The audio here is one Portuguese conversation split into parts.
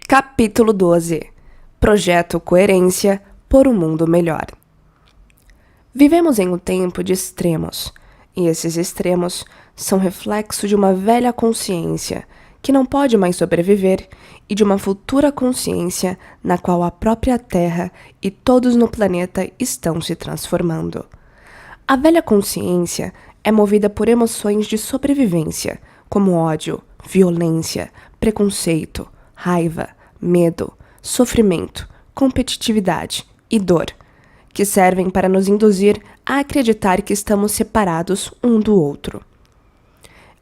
Capítulo 12. Projeto Coerência por um mundo melhor. Vivemos em um tempo de extremos, e esses extremos são reflexo de uma velha consciência que não pode mais sobreviver e de uma futura consciência na qual a própria Terra e todos no planeta estão se transformando. A velha consciência é movida por emoções de sobrevivência, como ódio, violência, preconceito, raiva, medo, sofrimento, competitividade e dor, que servem para nos induzir a acreditar que estamos separados um do outro.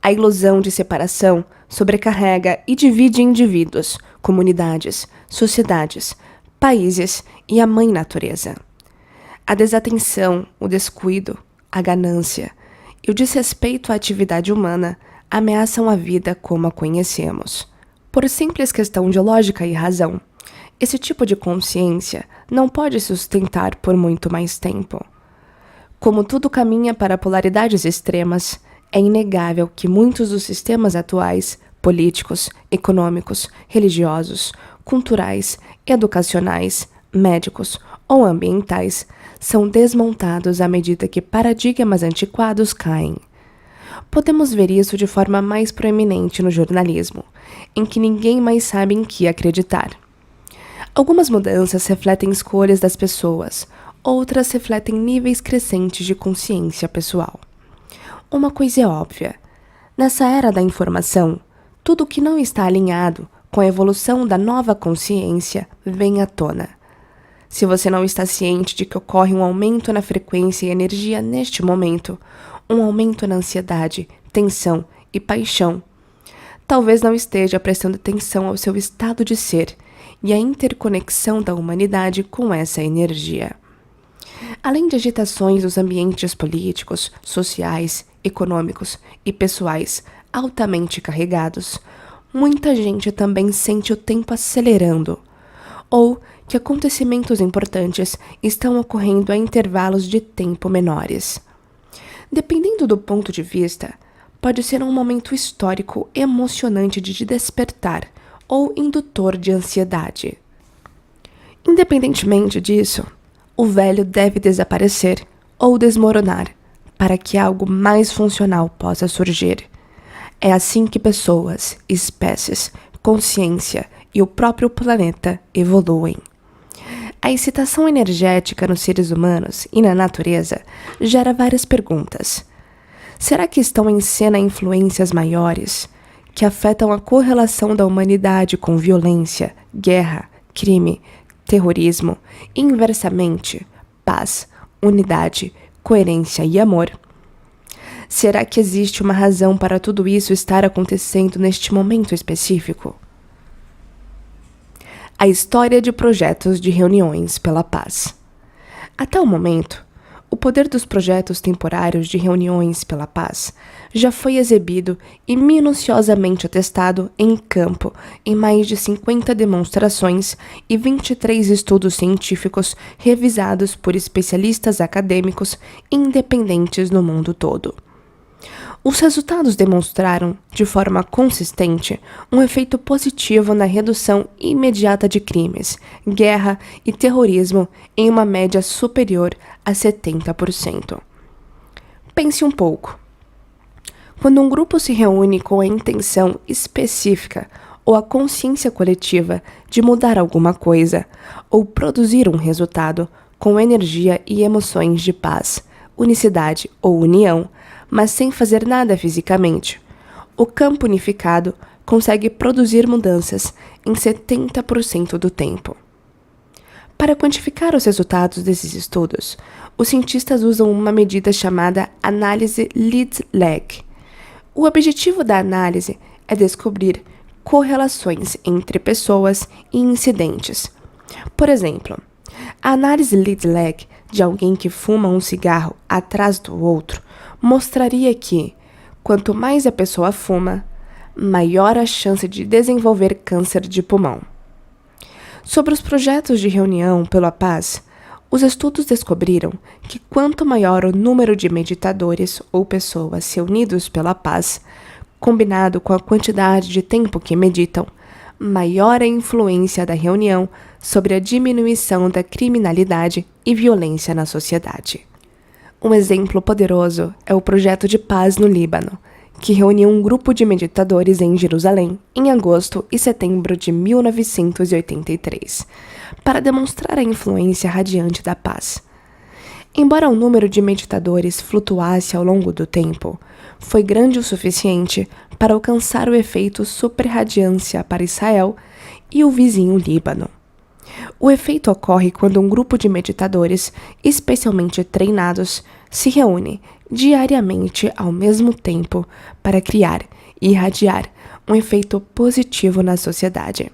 A ilusão de separação sobrecarrega e divide indivíduos, comunidades, sociedades, países e a mãe natureza. A desatenção, o descuido, a ganância e o desrespeito à atividade humana ameaçam a vida como a conhecemos. Por simples questão de lógica e razão, esse tipo de consciência não pode se sustentar por muito mais tempo. Como tudo caminha para polaridades extremas, é inegável que muitos dos sistemas atuais, políticos, econômicos, religiosos, culturais, educacionais, médicos ou ambientais, são desmontados à medida que paradigmas antiquados caem. Podemos ver isso de forma mais proeminente no jornalismo, em que ninguém mais sabe em que acreditar. Algumas mudanças refletem escolhas das pessoas, outras refletem níveis crescentes de consciência pessoal. Uma coisa é óbvia: nessa era da informação, tudo o que não está alinhado com a evolução da nova consciência vem à tona. Se você não está ciente de que ocorre um aumento na frequência e energia neste momento, um aumento na ansiedade, tensão e paixão, talvez não esteja prestando atenção ao seu estado de ser e à interconexão da humanidade com essa energia. Além de agitações nos ambientes políticos, sociais, econômicos e pessoais altamente carregados, muita gente também sente o tempo acelerando, ou que acontecimentos importantes estão ocorrendo a intervalos de tempo menores. Dependendo do ponto de vista, pode ser um momento histórico emocionante de despertar ou indutor de ansiedade. Independentemente disso, o velho deve desaparecer ou desmoronar para que algo mais funcional possa surgir. É assim que pessoas, espécies, consciência e o próprio planeta evoluem. A excitação energética nos seres humanos e na natureza gera várias perguntas. Será que estão em cena influências maiores que afetam a correlação da humanidade com violência, guerra, crime, terrorismo, e inversamente, paz, unidade, coerência e amor? Será que existe uma razão para tudo isso estar acontecendo neste momento específico? A história de projetos de reuniões pela paz. Até o momento, o poder dos projetos temporários de reuniões pela paz já foi exibido e minuciosamente atestado em campo em mais de 50 demonstrações e 23 estudos científicos revisados por especialistas acadêmicos independentes no mundo todo. Os resultados demonstraram, de forma consistente, um efeito positivo na redução imediata de crimes, guerra e terrorismo em uma média superior a 70%. Pense um pouco. Quando um grupo se reúne com a intenção específica ou a consciência coletiva de mudar alguma coisa ou produzir um resultado com energia e emoções de paz, unicidade ou união, mas sem fazer nada fisicamente, o campo unificado consegue produzir mudanças em 70% do tempo. Para quantificar os resultados desses estudos, os cientistas usam uma medida chamada análise lead-lag. O objetivo da análise é descobrir correlações entre pessoas e incidentes. Por exemplo, a análise lead-lag de alguém que fuma um cigarro atrás do outro mostraria que, quanto mais a pessoa fuma, maior a chance de desenvolver câncer de pulmão. Sobre os projetos de reunião pela paz, os estudos descobriram que quanto maior o número de meditadores ou pessoas reunidos pela paz, combinado com a quantidade de tempo que meditam, maior a influência da reunião sobre a diminuição da criminalidade e violência na sociedade. Um exemplo poderoso é o projeto de paz no Líbano, que reuniu um grupo de meditadores em Jerusalém em agosto e setembro de 1983, para demonstrar a influência radiante da paz. Embora o número de meditadores flutuasse ao longo do tempo, foi grande o suficiente para alcançar o efeito superradiância para Israel e o vizinho Líbano. O efeito ocorre quando um grupo de meditadores, especialmente treinados, se reúne diariamente ao mesmo tempo para criar e irradiar um efeito positivo na sociedade.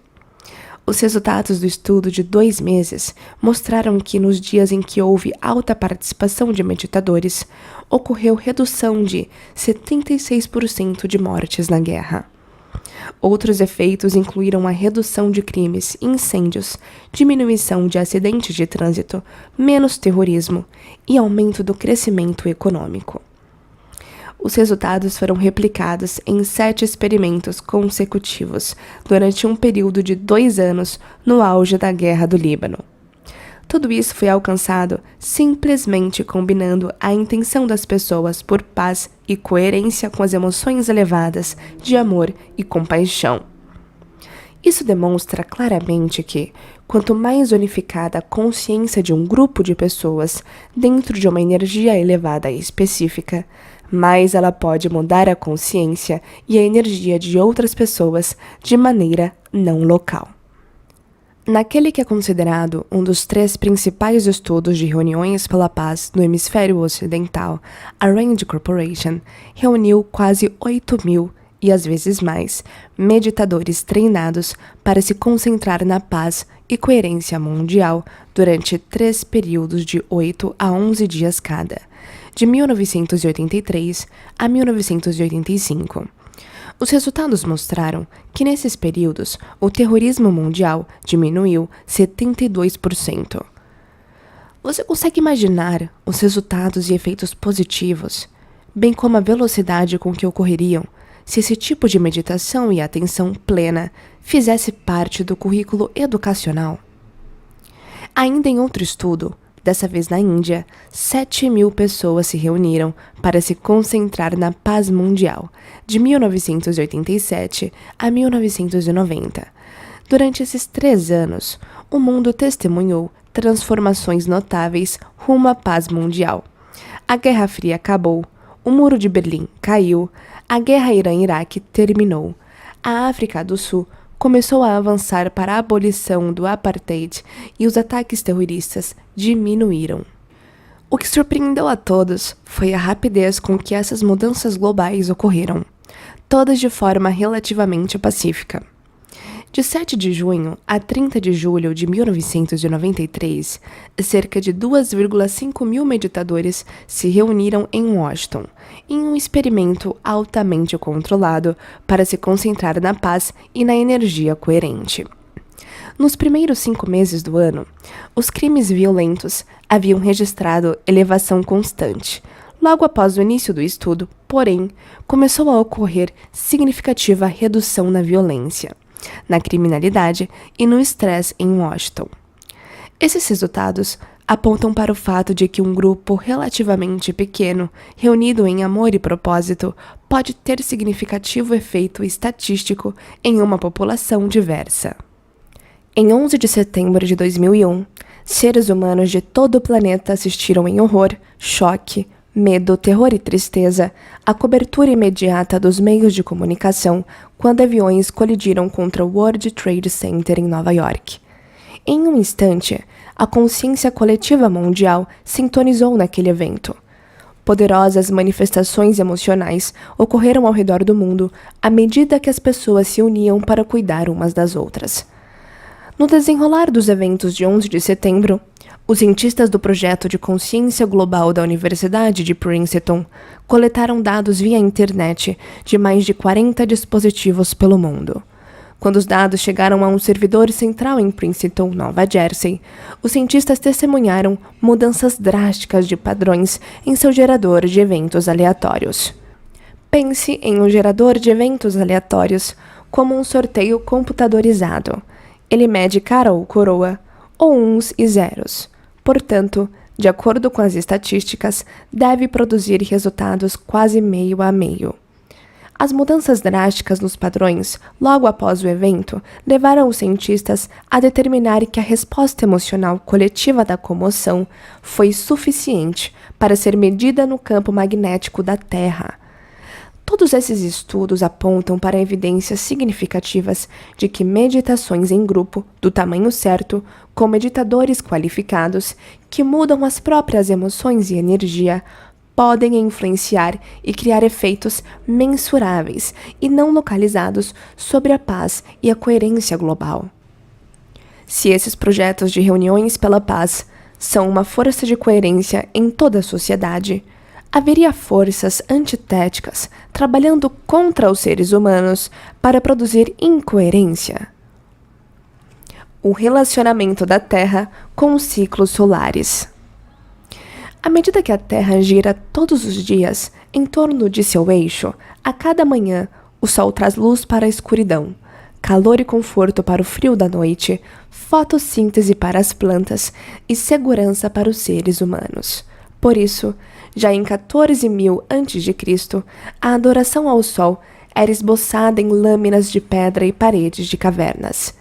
Os resultados do estudo de 2 meses mostraram que nos dias em que houve alta participação de meditadores, ocorreu redução de 76% de mortes na guerra. Outros efeitos incluíram a redução de crimes e incêndios, diminuição de acidentes de trânsito, menos terrorismo e aumento do crescimento econômico. Os resultados foram replicados em 7 experimentos consecutivos durante um período de 2 anos no auge da Guerra do Líbano. Tudo isso foi alcançado simplesmente combinando a intenção das pessoas por paz e coerência com as emoções elevadas de amor e compaixão. Isso demonstra claramente que, quanto mais unificada a consciência de um grupo de pessoas dentro de uma energia elevada e específica, mais ela pode mudar a consciência e a energia de outras pessoas de maneira não local. Naquele que é considerado um dos 3 principais estudos de reuniões pela paz no hemisfério ocidental, a RAND Corporation reuniu quase 8.000 e às vezes mais meditadores treinados para se concentrar na paz e coerência mundial durante 3 períodos de 8 a 11 dias cada, de 1983 a 1985. Os resultados mostraram que nesses períodos o terrorismo mundial diminuiu 72%. Você consegue imaginar os resultados e efeitos positivos, bem como a velocidade com que ocorreriam se esse tipo de meditação e atenção plena fizesse parte do currículo educacional? Ainda em outro estudo, dessa vez na Índia, 7.000 pessoas se reuniram para se concentrar na paz mundial, de 1987 a 1990. Durante esses 3 anos, o mundo testemunhou transformações notáveis rumo à paz mundial. A Guerra Fria acabou, o Muro de Berlim caiu, a Guerra Irã-Iraque terminou, a África do Sul começou a avançar para a abolição do apartheid e os ataques terroristas diminuíram. O que surpreendeu a todos foi a rapidez com que essas mudanças globais ocorreram, todas de forma relativamente pacífica. De 7 de junho a 30 de julho de 1993, cerca de 2,5 mil meditadores se reuniram em Washington, em um experimento altamente controlado para se concentrar na paz e na energia coerente. Nos primeiros 5 meses do ano, os crimes violentos haviam registrado elevação constante. Logo após o início do estudo, porém, começou a ocorrer significativa redução na violência, na criminalidade e no estresse em Washington. Esses resultados apontam para o fato de que um grupo relativamente pequeno, reunido em amor e propósito, pode ter significativo efeito estatístico em uma população diversa. Em 11 de setembro de 2001, seres humanos de todo o planeta assistiram em horror, choque, medo, terror e tristeza à cobertura imediata dos meios de comunicação quando aviões colidiram contra o World Trade Center em Nova York. Em um instante, a consciência coletiva mundial sintonizou naquele evento. Poderosas manifestações emocionais ocorreram ao redor do mundo à medida que as pessoas se uniam para cuidar umas das outras. No desenrolar dos eventos de 11 de setembro, os cientistas do projeto de consciência global da Universidade de Princeton coletaram dados via internet de mais de 40 dispositivos pelo mundo. Quando os dados chegaram a um servidor central em Princeton, Nova Jersey, os cientistas testemunharam mudanças drásticas de padrões em seu gerador de eventos aleatórios. Pense em um gerador de eventos aleatórios como um sorteio computadorizado. Ele mede cara ou coroa, ou uns e zeros. Portanto, de acordo com as estatísticas, deve produzir resultados quase meio a meio. As mudanças drásticas nos padrões, logo após o evento, levaram os cientistas a determinar que a resposta emocional coletiva da comoção foi suficiente para ser medida no campo magnético da Terra. Todos esses estudos apontam para evidências significativas de que meditações em grupo, do tamanho certo, com meditadores qualificados, que mudam as próprias emoções e energia, podem influenciar e criar efeitos mensuráveis e não localizados sobre a paz e a coerência global. Se esses projetos de reuniões pela paz são uma força de coerência em toda a sociedade, haveria forças antitéticas trabalhando contra os seres humanos para produzir incoerência. O relacionamento da Terra com os ciclos solares. À medida que a Terra gira todos os dias em torno de seu eixo, a cada manhã o Sol traz luz para a escuridão, calor e conforto para o frio da noite, fotossíntese para as plantas e segurança para os seres humanos. Por isso, já em 14.000 a.C., a adoração ao Sol era esboçada em lâminas de pedra e paredes de cavernas.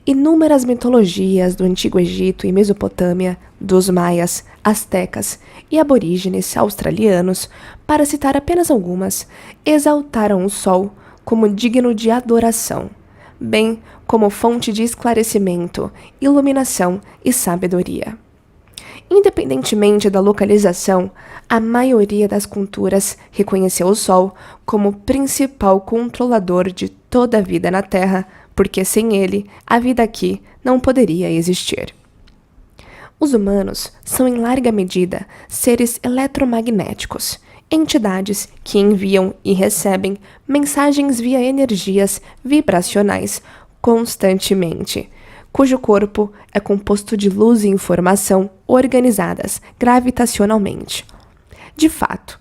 Inúmeras mitologias do Antigo Egito e Mesopotâmia, dos maias, astecas e aborígenes australianos, para citar apenas algumas, exaltaram o Sol como digno de adoração, bem como fonte de esclarecimento, iluminação e sabedoria. Independentemente da localização, a maioria das culturas reconheceu o Sol como principal controlador de toda a vida na Terra, porque sem ele, a vida aqui não poderia existir. Os humanos são, em larga medida, seres eletromagnéticos, entidades que enviam e recebem mensagens via energias vibracionais constantemente, cujo corpo é composto de luz e informação organizadas gravitacionalmente. De fato,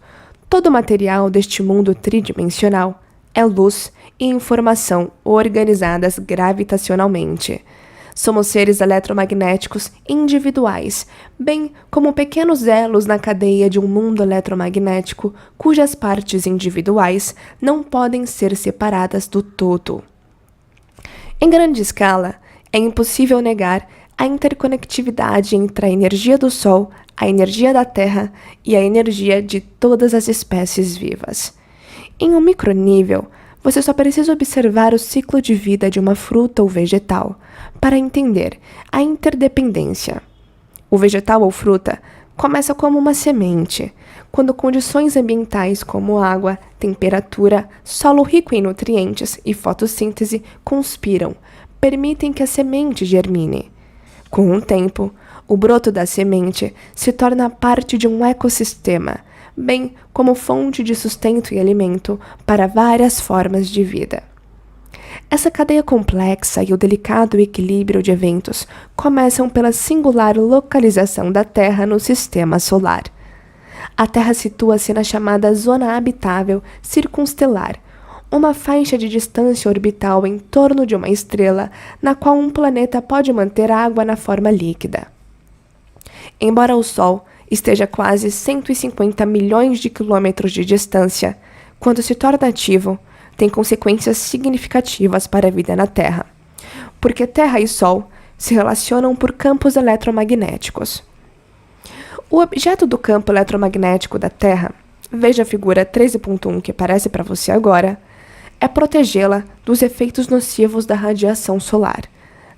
todo material deste mundo tridimensional é luz e informação organizadas gravitacionalmente. Somos seres eletromagnéticos individuais, bem como pequenos elos na cadeia de um mundo eletromagnético cujas partes individuais não podem ser separadas do todo. Em grande escala, é impossível negar a interconectividade entre a energia do Sol, a energia da Terra e a energia de todas as espécies vivas. Em um micronível, você só precisa observar o ciclo de vida de uma fruta ou vegetal para entender a interdependência. O vegetal ou fruta começa como uma semente, quando condições ambientais como água, temperatura, solo rico em nutrientes e fotossíntese conspiram, permitem que a semente germine. Com o tempo, o broto da semente se torna parte de um ecossistema, bem como fonte de sustento e alimento para várias formas de vida. Essa cadeia complexa e o delicado equilíbrio de eventos começam pela singular localização da Terra no sistema solar. A Terra situa-se na chamada Zona Habitável Circunstelar, uma faixa de distância orbital em torno de uma estrela na qual um planeta pode manter água na forma líquida. Embora o Sol esteja a quase 150 milhões de quilômetros de distância, quando se torna ativo, tem consequências significativas para a vida na Terra, porque Terra e Sol se relacionam por campos eletromagnéticos. O objeto do campo eletromagnético da Terra, veja a figura 13.1 que aparece para você agora, é protegê-la dos efeitos nocivos da radiação solar,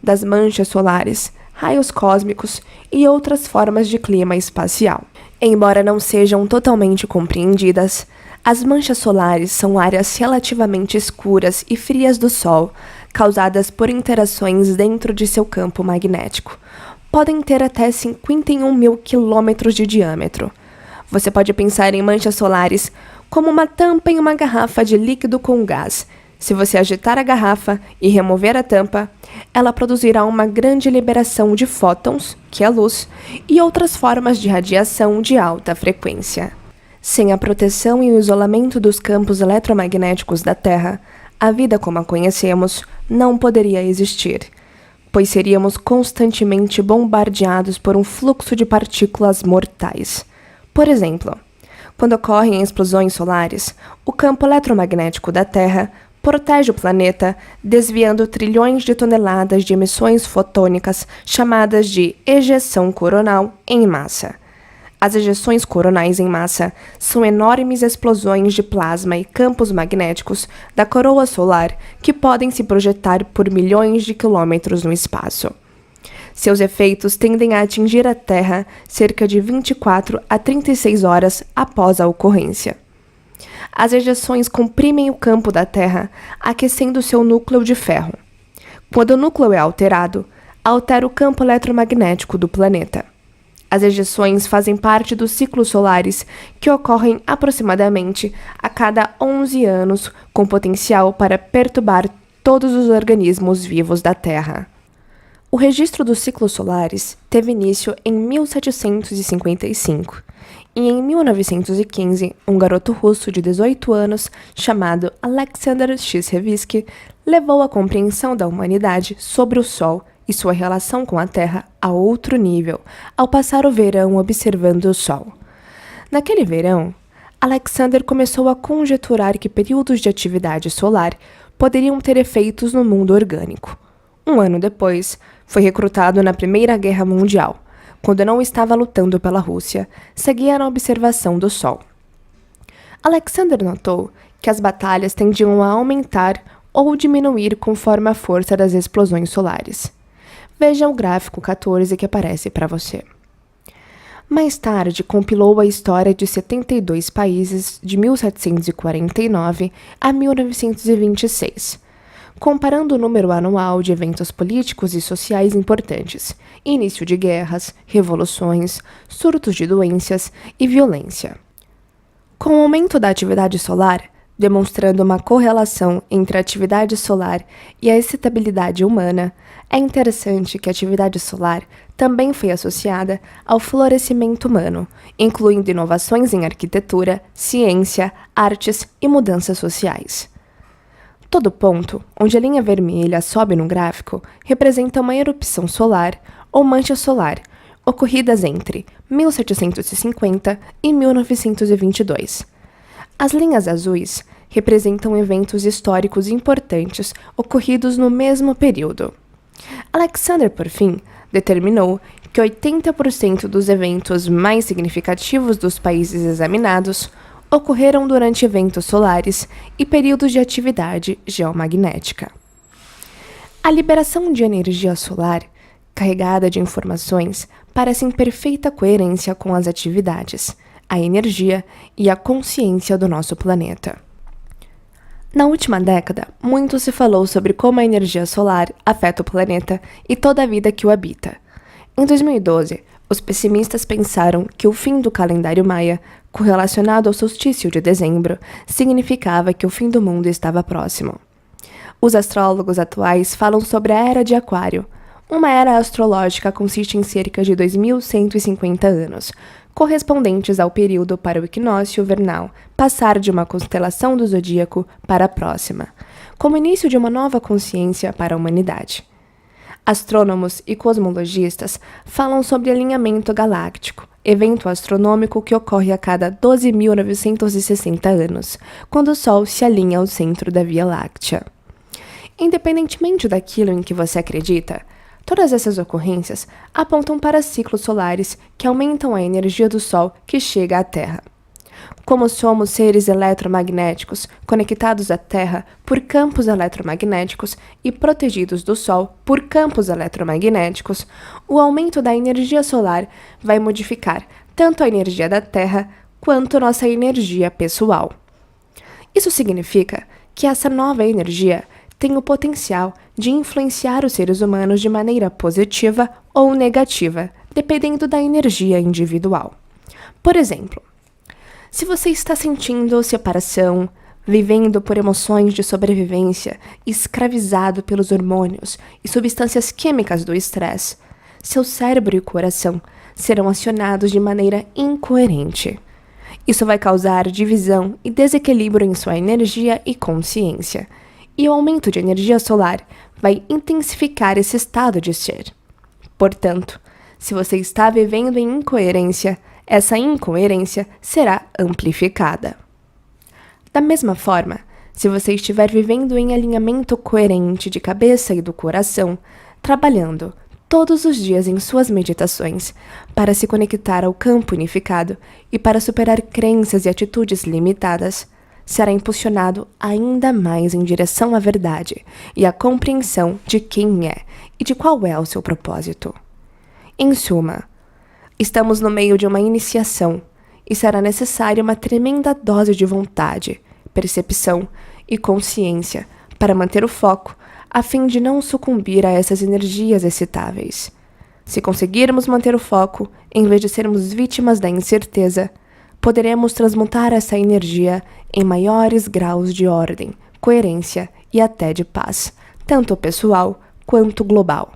das manchas solares, raios cósmicos e outras formas de clima espacial. Embora não sejam totalmente compreendidas, as manchas solares são áreas relativamente escuras e frias do Sol, causadas por interações dentro de seu campo magnético. Podem ter até 51 mil quilômetros de diâmetro. Você pode pensar em manchas solares como uma tampa em uma garrafa de líquido com gás. Se você agitar a garrafa e remover a tampa, ela produzirá uma grande liberação de fótons, que é luz, e outras formas de radiação de alta frequência. Sem a proteção e o isolamento dos campos eletromagnéticos da Terra, a vida como a conhecemos não poderia existir, pois seríamos constantemente bombardeados por um fluxo de partículas mortais. Por exemplo, quando ocorrem explosões solares, o campo eletromagnético da Terra protege o planeta, desviando trilhões de toneladas de emissões fotônicas chamadas de ejeção coronal em massa. As ejeções coronais em massa são enormes explosões de plasma e campos magnéticos da coroa solar que podem se projetar por milhões de quilômetros no espaço. Seus efeitos tendem a atingir a Terra cerca de 24 a 36 horas após a ocorrência. As ejeções comprimem o campo da Terra, aquecendo seu núcleo de ferro. Quando o núcleo é alterado, altera o campo eletromagnético do planeta. As ejeções fazem parte dos ciclos solares que ocorrem aproximadamente a cada 11 anos, com potencial para perturbar todos os organismos vivos da Terra. O registro dos ciclos solares teve início em 1755, e em 1915, um garoto russo de 18 anos, chamado Alexander Chizhevsky, levou a compreensão da humanidade sobre o Sol e sua relação com a Terra a outro nível, ao passar o verão observando o Sol. Naquele verão, Alexander começou a conjecturar que períodos de atividade solar poderiam ter efeitos no mundo orgânico. Um ano depois, foi recrutado na Primeira Guerra Mundial, quando não estava lutando pela Rússia, seguia na observação do Sol. Alexander notou que as batalhas tendiam a aumentar ou diminuir conforme a força das explosões solares. Veja o gráfico 14 que aparece para você. Mais tarde, compilou a história de 72 países de 1749 a 1926, comparando o número anual de eventos políticos e sociais importantes, início de guerras, revoluções, surtos de doenças e violência. Com o aumento da atividade solar, demonstrando uma correlação entre a atividade solar e a excitabilidade humana, é interessante que a atividade solar também foi associada ao florescimento humano, incluindo inovações em arquitetura, ciência, artes e mudanças sociais. Todo ponto onde a linha vermelha sobe no gráfico representa uma erupção solar ou mancha solar, ocorridas entre 1750 e 1922. As linhas azuis representam eventos históricos importantes ocorridos no mesmo período. Alexander, por fim, determinou que 80% dos eventos mais significativos dos países examinados ocorreram durante eventos solares e períodos de atividade geomagnética. A liberação de energia solar, carregada de informações, parece em perfeita coerência com as atividades, a energia e a consciência do nosso planeta. Na última década, muito se falou sobre como a energia solar afeta o planeta e toda a vida que o habita. Em 2012, os pessimistas pensaram que o fim do calendário maia, correlacionado ao solstício de dezembro, significava que o fim do mundo estava próximo. Os astrólogos atuais falam sobre a Era de Aquário. Uma era astrológica consiste em cerca de 2.150 anos, correspondentes ao período para o equinócio vernal passar de uma constelação do zodíaco para a próxima, como início de uma nova consciência para a humanidade. Astrônomos e cosmologistas falam sobre alinhamento galáctico, evento astronômico que ocorre a cada 12.960 anos, quando o Sol se alinha ao centro da Via Láctea. Independentemente daquilo em que você acredita, todas essas ocorrências apontam para ciclos solares que aumentam a energia do Sol que chega à Terra. Como somos seres eletromagnéticos conectados à Terra por campos eletromagnéticos e protegidos do Sol por campos eletromagnéticos, o aumento da energia solar vai modificar tanto a energia da Terra quanto nossa energia pessoal. Isso significa que essa nova energia tem o potencial de influenciar os seres humanos de maneira positiva ou negativa, dependendo da energia individual. Por exemplo, se você está sentindo separação, vivendo por emoções de sobrevivência, escravizado pelos hormônios e substâncias químicas do estresse, seu cérebro e coração serão acionados de maneira incoerente. Isso vai causar divisão e desequilíbrio em sua energia e consciência. e o aumento de energia solar vai intensificar esse estado de ser. Portanto, se você está vivendo em incoerência, essa incoerência será amplificada. Da mesma forma, se você estiver vivendo em alinhamento coerente de cabeça e do coração, trabalhando todos os dias em suas meditações para se conectar ao campo unificado e para superar crenças e atitudes limitadas, será impulsionado ainda mais em direção à verdade e à compreensão de quem é e de qual é o seu propósito. Em suma, estamos no meio de uma iniciação e será necessária uma tremenda dose de vontade, percepção e consciência para manter o foco a fim de não sucumbir a essas energias excitáveis. Se conseguirmos manter o foco, em vez de sermos vítimas da incerteza, poderemos transmutar essa energia em maiores graus de ordem, coerência e até de paz, tanto pessoal quanto global.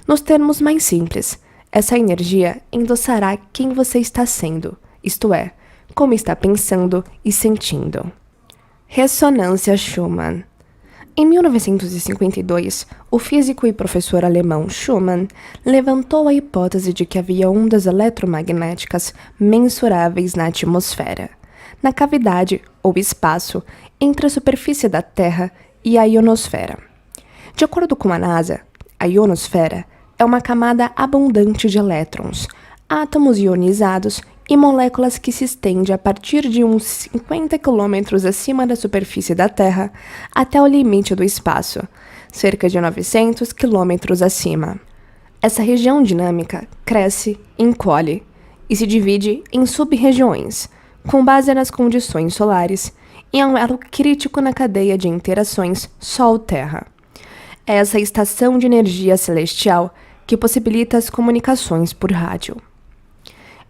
Nos termos mais simples, essa energia endossará quem você está sendo, isto é, como está pensando e sentindo. Ressonância Schumann. Em 1952, o físico e professor alemão Schumann levantou a hipótese de que havia ondas eletromagnéticas mensuráveis na atmosfera, na cavidade ou espaço entre a superfície da Terra e a ionosfera. De acordo com a NASA, a ionosfera é uma camada abundante de elétrons, átomos ionizados e moléculas que se estende a partir de uns 50 quilômetros acima da superfície da Terra até o limite do espaço, cerca de 900 quilômetros acima. Essa região dinâmica cresce, encolhe e se divide em sub-regiões, com base nas condições solares, e é um elo crítico na cadeia de interações Sol-Terra. É essa estação de energia celestial que possibilita as comunicações por rádio.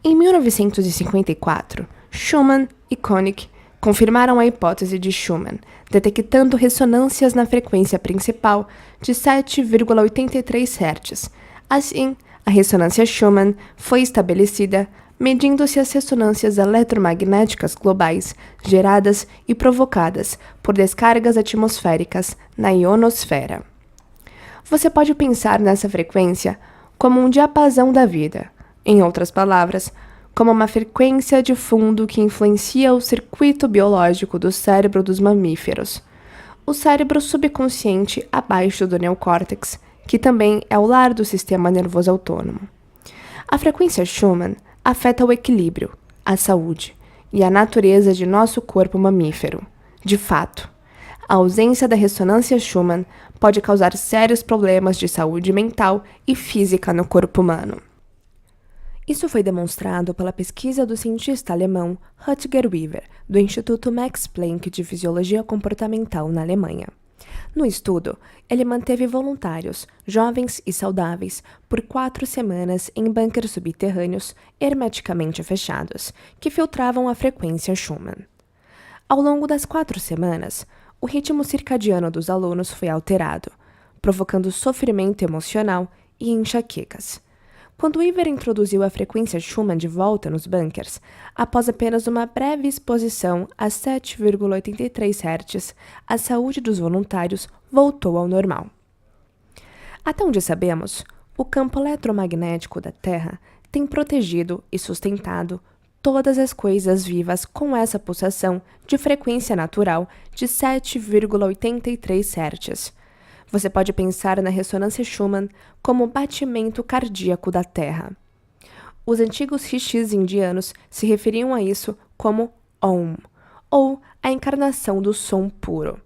Em 1954, Schumann e Koenig confirmaram a hipótese de Schumann, detectando ressonâncias na frequência principal de 7,83 Hz. Assim, a ressonância Schumann foi estabelecida medindo-se as ressonâncias eletromagnéticas globais geradas e provocadas por descargas atmosféricas na ionosfera. Você pode pensar nessa frequência como um diapasão da vida. Em outras palavras, como uma frequência de fundo que influencia o circuito biológico do cérebro dos mamíferos, o cérebro subconsciente abaixo do neocórtex, que também é o lar do sistema nervoso autônomo. A frequência Schumann afeta o equilíbrio, a saúde e a natureza de nosso corpo mamífero. De fato, a ausência da ressonância Schumann pode causar sérios problemas de saúde mental e física no corpo humano. Isso foi demonstrado pela pesquisa do cientista alemão Rutger Wever, do Instituto Max Planck de Fisiologia Comportamental na Alemanha. No estudo, ele manteve voluntários, jovens e saudáveis, por 4 semanas em bunkers subterrâneos hermeticamente fechados, que filtravam a frequência Schumann. Ao longo das 4 semanas, o ritmo circadiano dos alunos foi alterado, provocando sofrimento emocional e enxaquecas. Quando Wever introduziu a frequência Schumann de volta nos bunkers, após apenas uma breve exposição a 7,83 Hz, a saúde dos voluntários voltou ao normal. Até onde sabemos, o campo eletromagnético da Terra tem protegido e sustentado todas as coisas vivas com essa pulsação de frequência natural de 7,83 Hz. Você pode pensar na ressonância Schumann como o batimento cardíaco da Terra. Os antigos rishis indianos se referiam a isso como Om, ou a encarnação do som puro.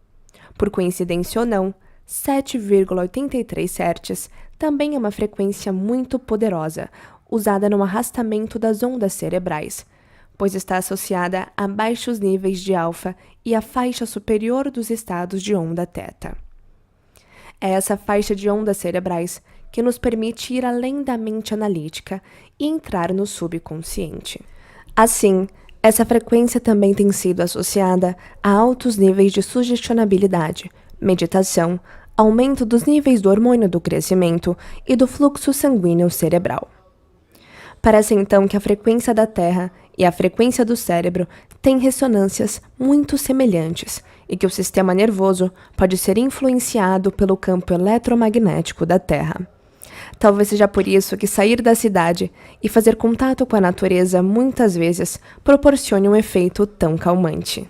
Por coincidência ou não, 7,83 Hz também é uma frequência muito poderosa, usada no arrastamento das ondas cerebrais, pois está associada a baixos níveis de alfa e a faixa superior dos estados de onda teta. É essa faixa de ondas cerebrais que nos permite ir além da mente analítica e entrar no subconsciente. Assim, essa frequência também tem sido associada a altos níveis de sugestionabilidade, meditação, aumento dos níveis do hormônio do crescimento e do fluxo sanguíneo cerebral. Parece então que a frequência da Terra e a frequência do cérebro têm ressonâncias muito semelhantes e que o sistema nervoso pode ser influenciado pelo campo eletromagnético da Terra. Talvez seja por isso que sair da cidade e fazer contato com a natureza muitas vezes proporcione um efeito tão calmante.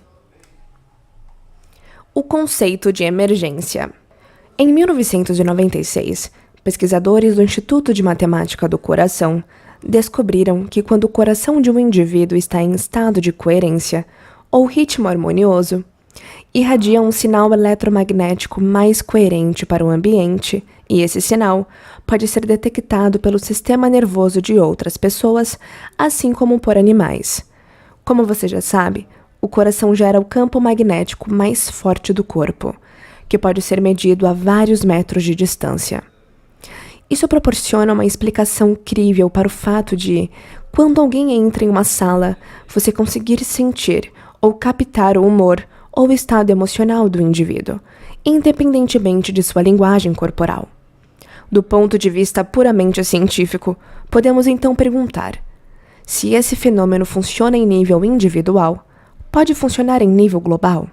O conceito de emergência. Em 1996, pesquisadores do Instituto de Matemática do Coração descobriram que quando o coração de um indivíduo está em estado de coerência ou ritmo harmonioso, irradia um sinal eletromagnético mais coerente para o ambiente, e esse sinal pode ser detectado pelo sistema nervoso de outras pessoas, assim como por animais. Como você já sabe, o coração gera o campo magnético mais forte do corpo, que pode ser medido a vários metros de distância. Isso proporciona uma explicação crível para o fato de, quando alguém entra em uma sala, você conseguir sentir ou captar o humor ou o estado emocional do indivíduo, independentemente de sua linguagem corporal. Do ponto de vista puramente científico, podemos então perguntar: se esse fenômeno funciona em nível individual, pode funcionar em nível global?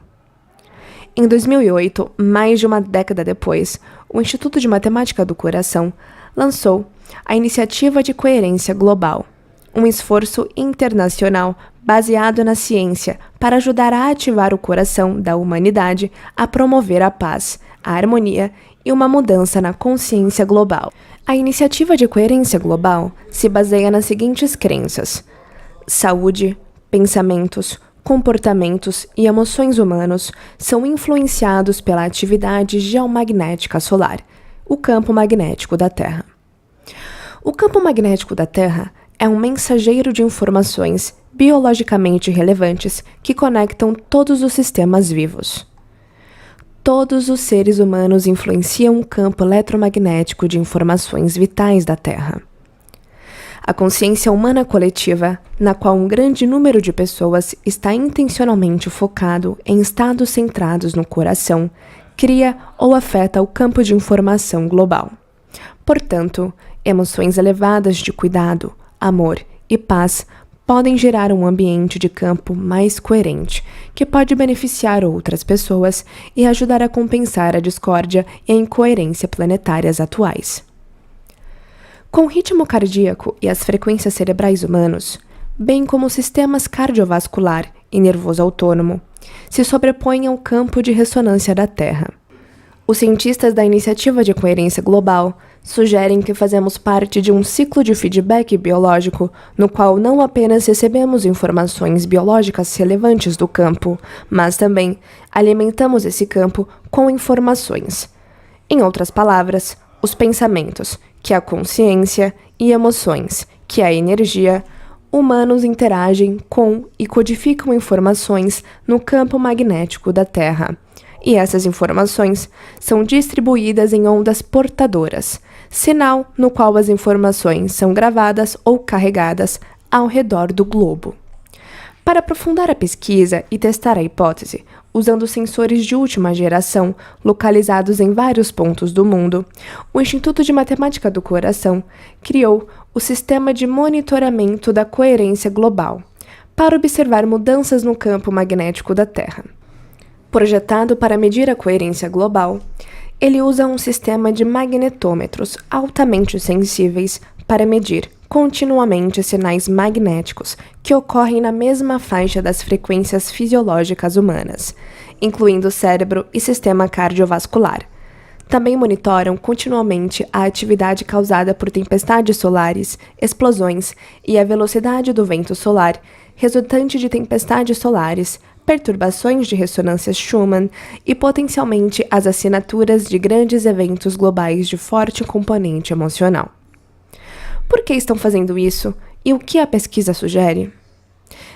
Em 2008, mais de uma década depois, o Instituto de Matemática do Coração lançou a Iniciativa de Coerência Global, um esforço internacional baseado na ciência para ajudar a ativar o coração da humanidade a promover a paz, a harmonia e uma mudança na consciência global. A Iniciativa de Coerência Global se baseia nas seguintes crenças: saúde, pensamentos, comportamentos e emoções humanos são influenciados pela atividade geomagnética solar, o campo magnético da Terra. O campo magnético da Terra é um mensageiro de informações biologicamente relevantes que conectam todos os sistemas vivos. Todos os seres humanos influenciam o campo eletromagnético de informações vitais da Terra. A consciência humana coletiva, na qual um grande número de pessoas está intencionalmente focado em estados centrados no coração, cria ou afeta o campo de informação global. Portanto, emoções elevadas de cuidado, amor e paz podem gerar um ambiente de campo mais coerente, que pode beneficiar outras pessoas e ajudar a compensar a discórdia e a incoerência planetárias atuais. Com o ritmo cardíaco e as frequências cerebrais humanos, bem como os sistemas cardiovascular e nervoso autônomo, se sobrepõem ao campo de ressonância da Terra. Os cientistas da Iniciativa de Coerência Global sugerem que fazemos parte de um ciclo de feedback biológico no qual não apenas recebemos informações biológicas relevantes do campo, mas também alimentamos esse campo com informações. Em outras palavras, os pensamentos, que é a consciência, e emoções, que é a energia, humanos interagem com e codificam informações no campo magnético da Terra. E essas informações são distribuídas em ondas portadoras, sinal no qual as informações são gravadas ou carregadas ao redor do globo. Para aprofundar a pesquisa e testar a hipótese, usando sensores de última geração localizados em vários pontos do mundo, o Instituto de Matemática do Coração criou o Sistema de Monitoramento da Coerência Global, para observar mudanças no campo magnético da Terra. Projetado para medir a coerência global, ele usa um sistema de magnetômetros altamente sensíveis para medir continuamente sinais magnéticos que ocorrem na mesma faixa das frequências fisiológicas humanas, incluindo cérebro e sistema cardiovascular. Também monitoram continuamente a atividade causada por tempestades solares, explosões e a velocidade do vento solar, resultante de tempestades solares, perturbações de ressonância Schumann e potencialmente as assinaturas de grandes eventos globais de forte componente emocional. Por que estão fazendo isso e o que a pesquisa sugere?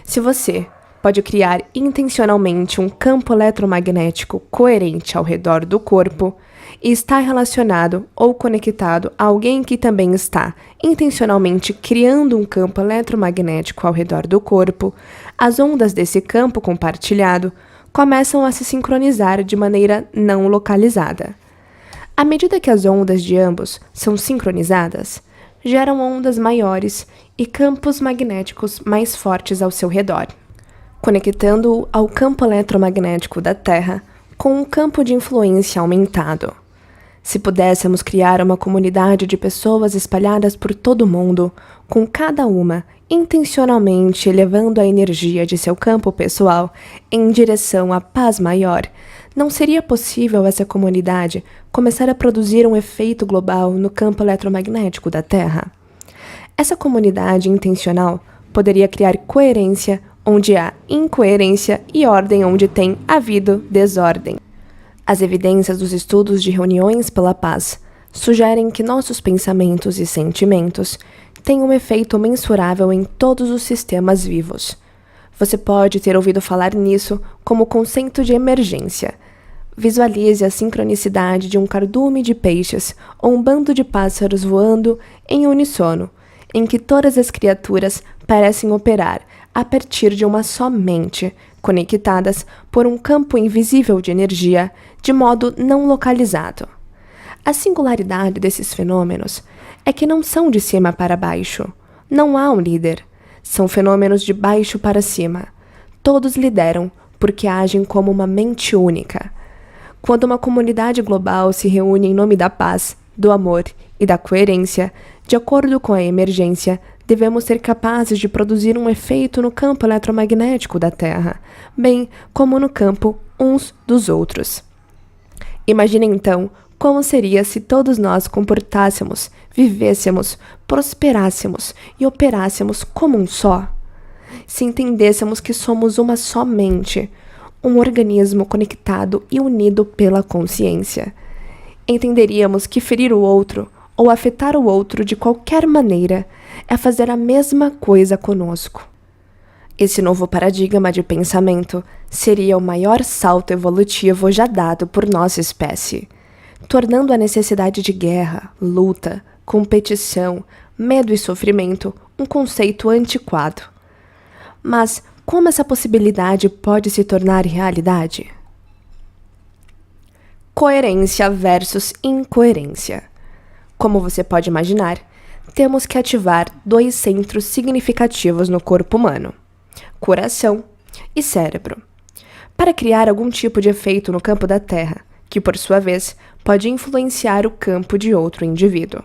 Se você pode criar intencionalmente um campo eletromagnético coerente ao redor do corpo e está relacionado ou conectado a alguém que também está intencionalmente criando um campo eletromagnético ao redor do corpo, as ondas desse campo compartilhado começam a se sincronizar de maneira não localizada. À medida que as ondas de ambos são sincronizadas, geram ondas maiores e campos magnéticos mais fortes ao seu redor. conectando-o ao campo eletromagnético da Terra com um campo de influência aumentado. Se pudéssemos criar uma comunidade de pessoas espalhadas por todo o mundo, com cada uma intencionalmente elevando a energia de seu campo pessoal em direção à paz maior, não seria possível essa comunidade começar a produzir um efeito global no campo eletromagnético da Terra? Essa comunidade intencional poderia criar coerência onde há incoerência e ordem onde tem havido desordem. As evidências dos estudos de reuniões pela paz sugerem que nossos pensamentos e sentimentos têm um efeito mensurável em todos os sistemas vivos. Você pode ter ouvido falar nisso como conceito de emergência. Visualize a sincronicidade de um cardume de peixes ou um bando de pássaros voando em uníssono, em que todas as criaturas parecem operar a partir de uma só mente, conectadas por um campo invisível de energia, de modo não localizado. A singularidade desses fenômenos é que não são de cima para baixo. Não há um líder. São fenômenos de baixo para cima. Todos lideram porque agem como uma mente única. Quando uma comunidade global se reúne em nome da paz, do amor e da coerência, de acordo com a emergência, devemos ser capazes de produzir um efeito no campo eletromagnético da Terra, bem como no campo uns dos outros. Imagine então como seria se todos nós comportássemos, vivêssemos, prosperássemos e operássemos como um só. Se entendêssemos que somos uma só mente, um organismo conectado e unido pela consciência. Entenderíamos que ferir o outro ou afetar o outro de qualquer maneira é fazer a mesma coisa conosco. Esse novo paradigma de pensamento seria o maior salto evolutivo já dado por nossa espécie, tornando a necessidade de guerra, luta, competição, medo e sofrimento um conceito antiquado. Mas como essa possibilidade pode se tornar realidade? Coerência versus incoerência. Como você pode imaginar, temos que ativar dois centros significativos no corpo humano: coração e cérebro, para criar algum tipo de efeito no campo da Terra, que por sua vez pode influenciar o campo de outro indivíduo.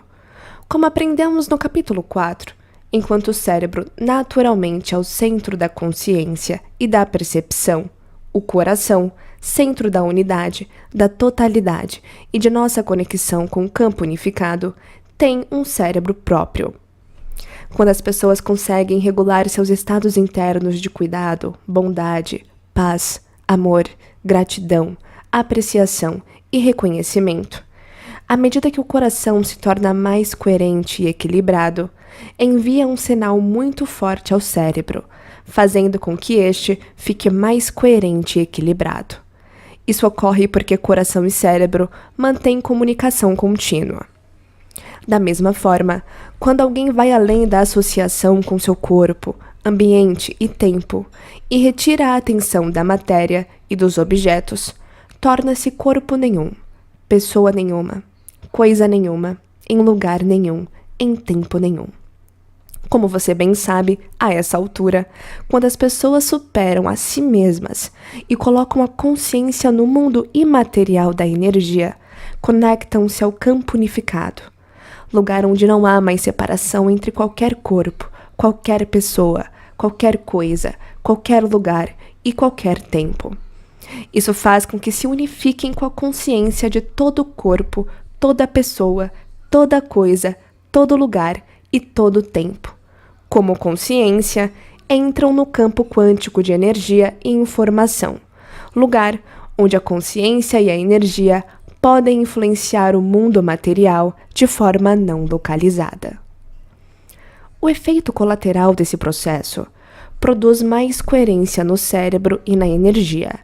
Como aprendemos no capítulo 4, enquanto o cérebro naturalmente é o centro da consciência e da percepção, o coração, centro da unidade, da totalidade e de nossa conexão com o campo unificado, tem um cérebro próprio. Quando as pessoas conseguem regular seus estados internos de cuidado, bondade, paz, amor, gratidão, apreciação e reconhecimento, à medida que o coração se torna mais coerente e equilibrado, envia um sinal muito forte ao cérebro, fazendo com que este fique mais coerente e equilibrado. Isso ocorre porque coração e cérebro mantêm comunicação contínua. Da mesma forma, quando alguém vai além da associação com seu corpo, ambiente e tempo e retira a atenção da matéria e dos objetos, torna-se corpo nenhum, pessoa nenhuma, coisa nenhuma, em lugar nenhum, em tempo nenhum. Como você bem sabe, a essa altura, quando as pessoas superam a si mesmas e colocam a consciência no mundo imaterial da energia, conectam-se ao campo unificado, lugar onde não há mais separação entre qualquer corpo, qualquer pessoa, qualquer coisa, qualquer lugar e qualquer tempo. Isso faz com que se unifiquem com a consciência de todo o corpo, toda pessoa, toda coisa, todo lugar e todo tempo. Como consciência, entram no campo quântico de energia e informação, lugar onde a consciência e a energia podem influenciar o mundo material de forma não localizada. O efeito colateral desse processo produz mais coerência no cérebro e na energia,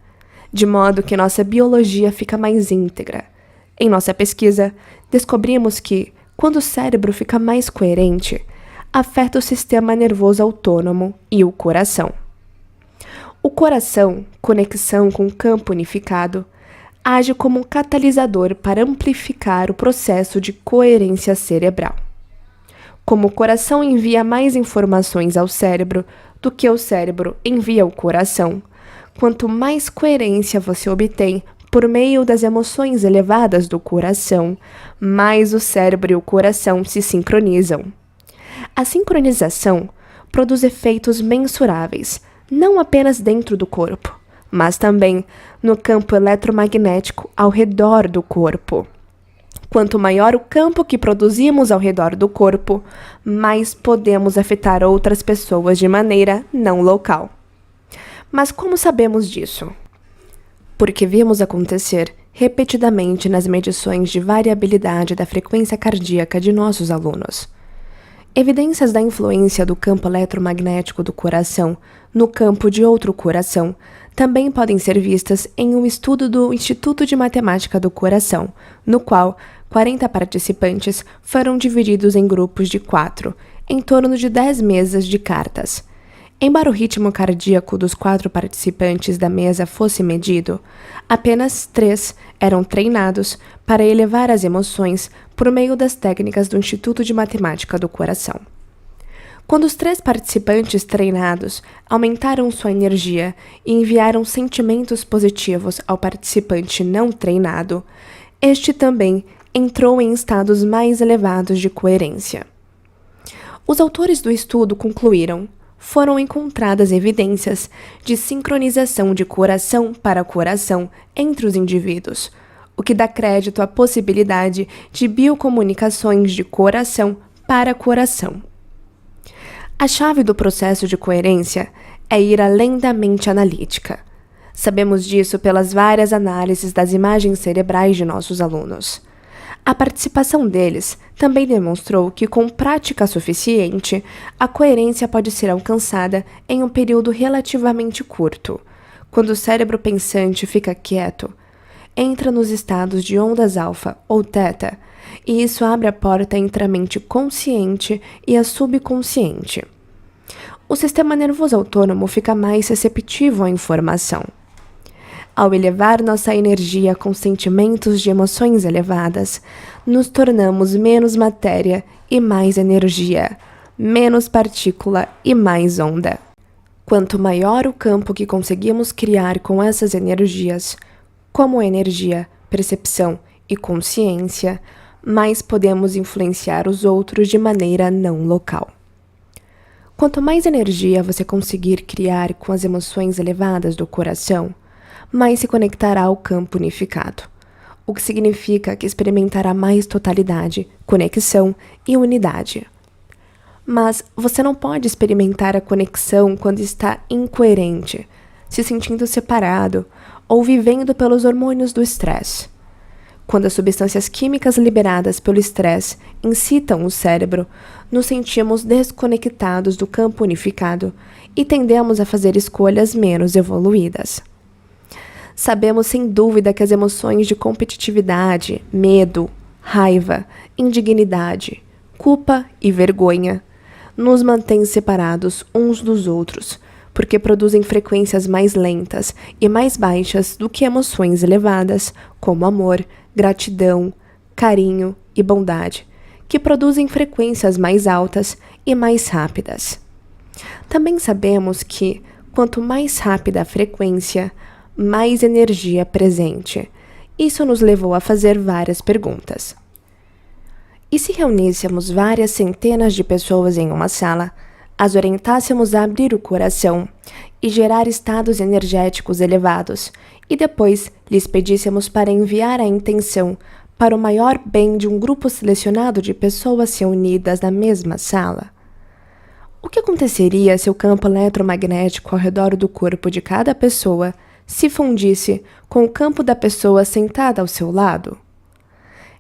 de modo que nossa biologia fica mais íntegra. Em nossa pesquisa, descobrimos que, quando o cérebro fica mais coerente, afeta o sistema nervoso autônomo e o coração. O coração, conexão com o campo unificado, age como um catalisador para amplificar o processo de coerência cerebral. Como o coração envia mais informações ao cérebro do que o cérebro envia ao coração, quanto mais coerência você obtém por meio das emoções elevadas do coração, mais o cérebro e o coração se sincronizam. A sincronização produz efeitos mensuráveis, não apenas dentro do corpo, mas também no campo eletromagnético ao redor do corpo. Quanto maior o campo que produzimos ao redor do corpo, mais podemos afetar outras pessoas de maneira não local. Mas como sabemos disso? Porque vimos acontecer repetidamente nas medições de variabilidade da frequência cardíaca de nossos alunos. Evidências da influência do campo eletromagnético do coração no campo de outro coração também podem ser vistas em um estudo do Instituto de Matemática do Coração, no qual 40 participantes foram divididos em grupos de 4, em torno de 10 mesas de cartas. Embora o ritmo cardíaco dos 4 participantes da mesa fosse medido, apenas 3 eram treinados para elevar as emoções por meio das técnicas do Instituto de Matemática do Coração. Quando os 3 participantes treinados aumentaram sua energia e enviaram sentimentos positivos ao participante não treinado, este também entrou em estados mais elevados de coerência. Os autores do estudo concluíram: foram encontradas evidências de sincronização de coração para coração entre os indivíduos, o que dá crédito à possibilidade de biocomunicações de coração para coração. A chave do processo de coerência é ir além da mente analítica. Sabemos disso pelas várias análises das imagens cerebrais de nossos alunos. A participação deles também demonstrou que, com prática suficiente, a coerência pode ser alcançada em um período relativamente curto. Quando o cérebro pensante fica quieto, entra nos estados de ondas alfa ou teta, e isso abre a porta entre a mente consciente e a subconsciente. O sistema nervoso autônomo fica mais receptivo à informação. Ao elevar nossa energia com sentimentos de emoções elevadas, nos tornamos menos matéria e mais energia, menos partícula e mais onda. Quanto maior o campo que conseguimos criar com essas energias, como energia, percepção e consciência, mais podemos influenciar os outros de maneira não local. Quanto mais energia você conseguir criar com as emoções elevadas do coração, mais se conectará ao campo unificado, o que significa que experimentará mais totalidade, conexão e unidade. Mas você não pode experimentar a conexão quando está incoerente, se sentindo separado ou vivendo pelos hormônios do estresse. Quando as substâncias químicas liberadas pelo estresse incitam o cérebro, nos sentimos desconectados do campo unificado e tendemos a fazer escolhas menos evoluídas. Sabemos sem dúvida que as emoções de competitividade, medo, raiva, indignidade, culpa e vergonha nos mantêm separados uns dos outros, porque produzem frequências mais lentas e mais baixas do que emoções elevadas, como amor, gratidão, carinho e bondade, que produzem frequências mais altas e mais rápidas. Também sabemos que, quanto mais rápida a frequência, mais energia presente. Isso nos levou a fazer várias perguntas. E se reuníssemos várias centenas de pessoas em uma sala, as orientássemos a abrir o coração e gerar estados energéticos elevados, e depois lhes pedíssemos para enviar a intenção para o maior bem de um grupo selecionado de pessoas reunidas na mesma sala? O que aconteceria se o campo eletromagnético ao redor do corpo de cada pessoa se fundisse com o campo da pessoa sentada ao seu lado?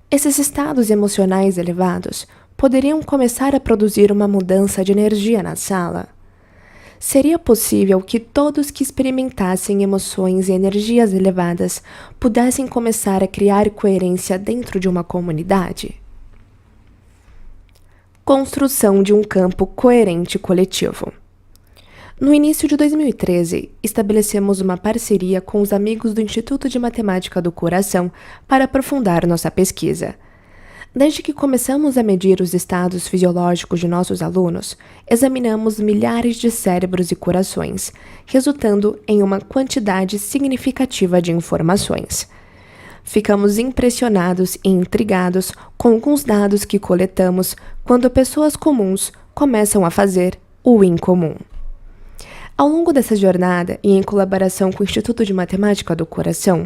Esses estados emocionais elevados poderiam começar a produzir uma mudança de energia na sala. Seria possível que todos que experimentassem emoções e energias elevadas pudessem começar a criar coerência dentro de uma comunidade? Construção de um campo coerente coletivo. No início de 2013, estabelecemos uma parceria com os amigos do Instituto de Matemática do Coração para aprofundar nossa pesquisa. Desde que começamos a medir os estados fisiológicos de nossos alunos, examinamos milhares de cérebros e corações, resultando em uma quantidade significativa de informações. Ficamos impressionados e intrigados com alguns dados que coletamos quando pessoas comuns começam a fazer o incomum. Ao longo dessa jornada, e em colaboração com o Instituto de Matemática do Coração,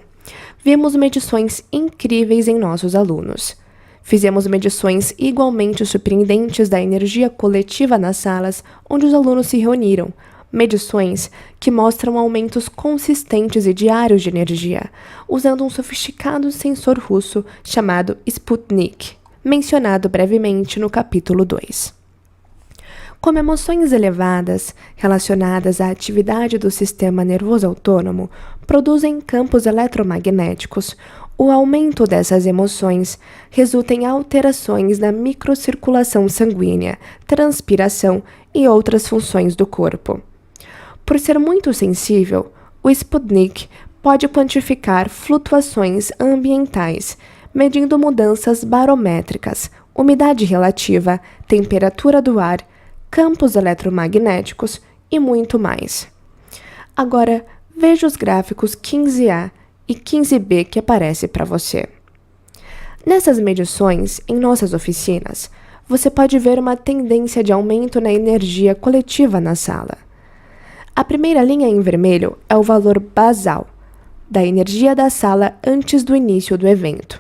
vimos medições incríveis em nossos alunos. Fizemos medições igualmente surpreendentes da energia coletiva nas salas onde os alunos se reuniram, medições que mostram aumentos consistentes e diários de energia, usando um sofisticado sensor russo chamado Sputnik, mencionado brevemente no capítulo 2. Como emoções elevadas, relacionadas à atividade do sistema nervoso autônomo, produzem campos eletromagnéticos, o aumento dessas emoções resulta em alterações na microcirculação sanguínea, transpiração e outras funções do corpo. Por ser muito sensível, o Sputnik pode quantificar flutuações ambientais, medindo mudanças barométricas, umidade relativa, temperatura do ar, campos eletromagnéticos e muito mais. Agora, veja os gráficos 15A e 15B que aparece para você. Nessas medições, em nossas oficinas, você pode ver uma tendência de aumento na energia coletiva na sala. A primeira linha em vermelho é o valor basal da energia da sala antes do início do evento.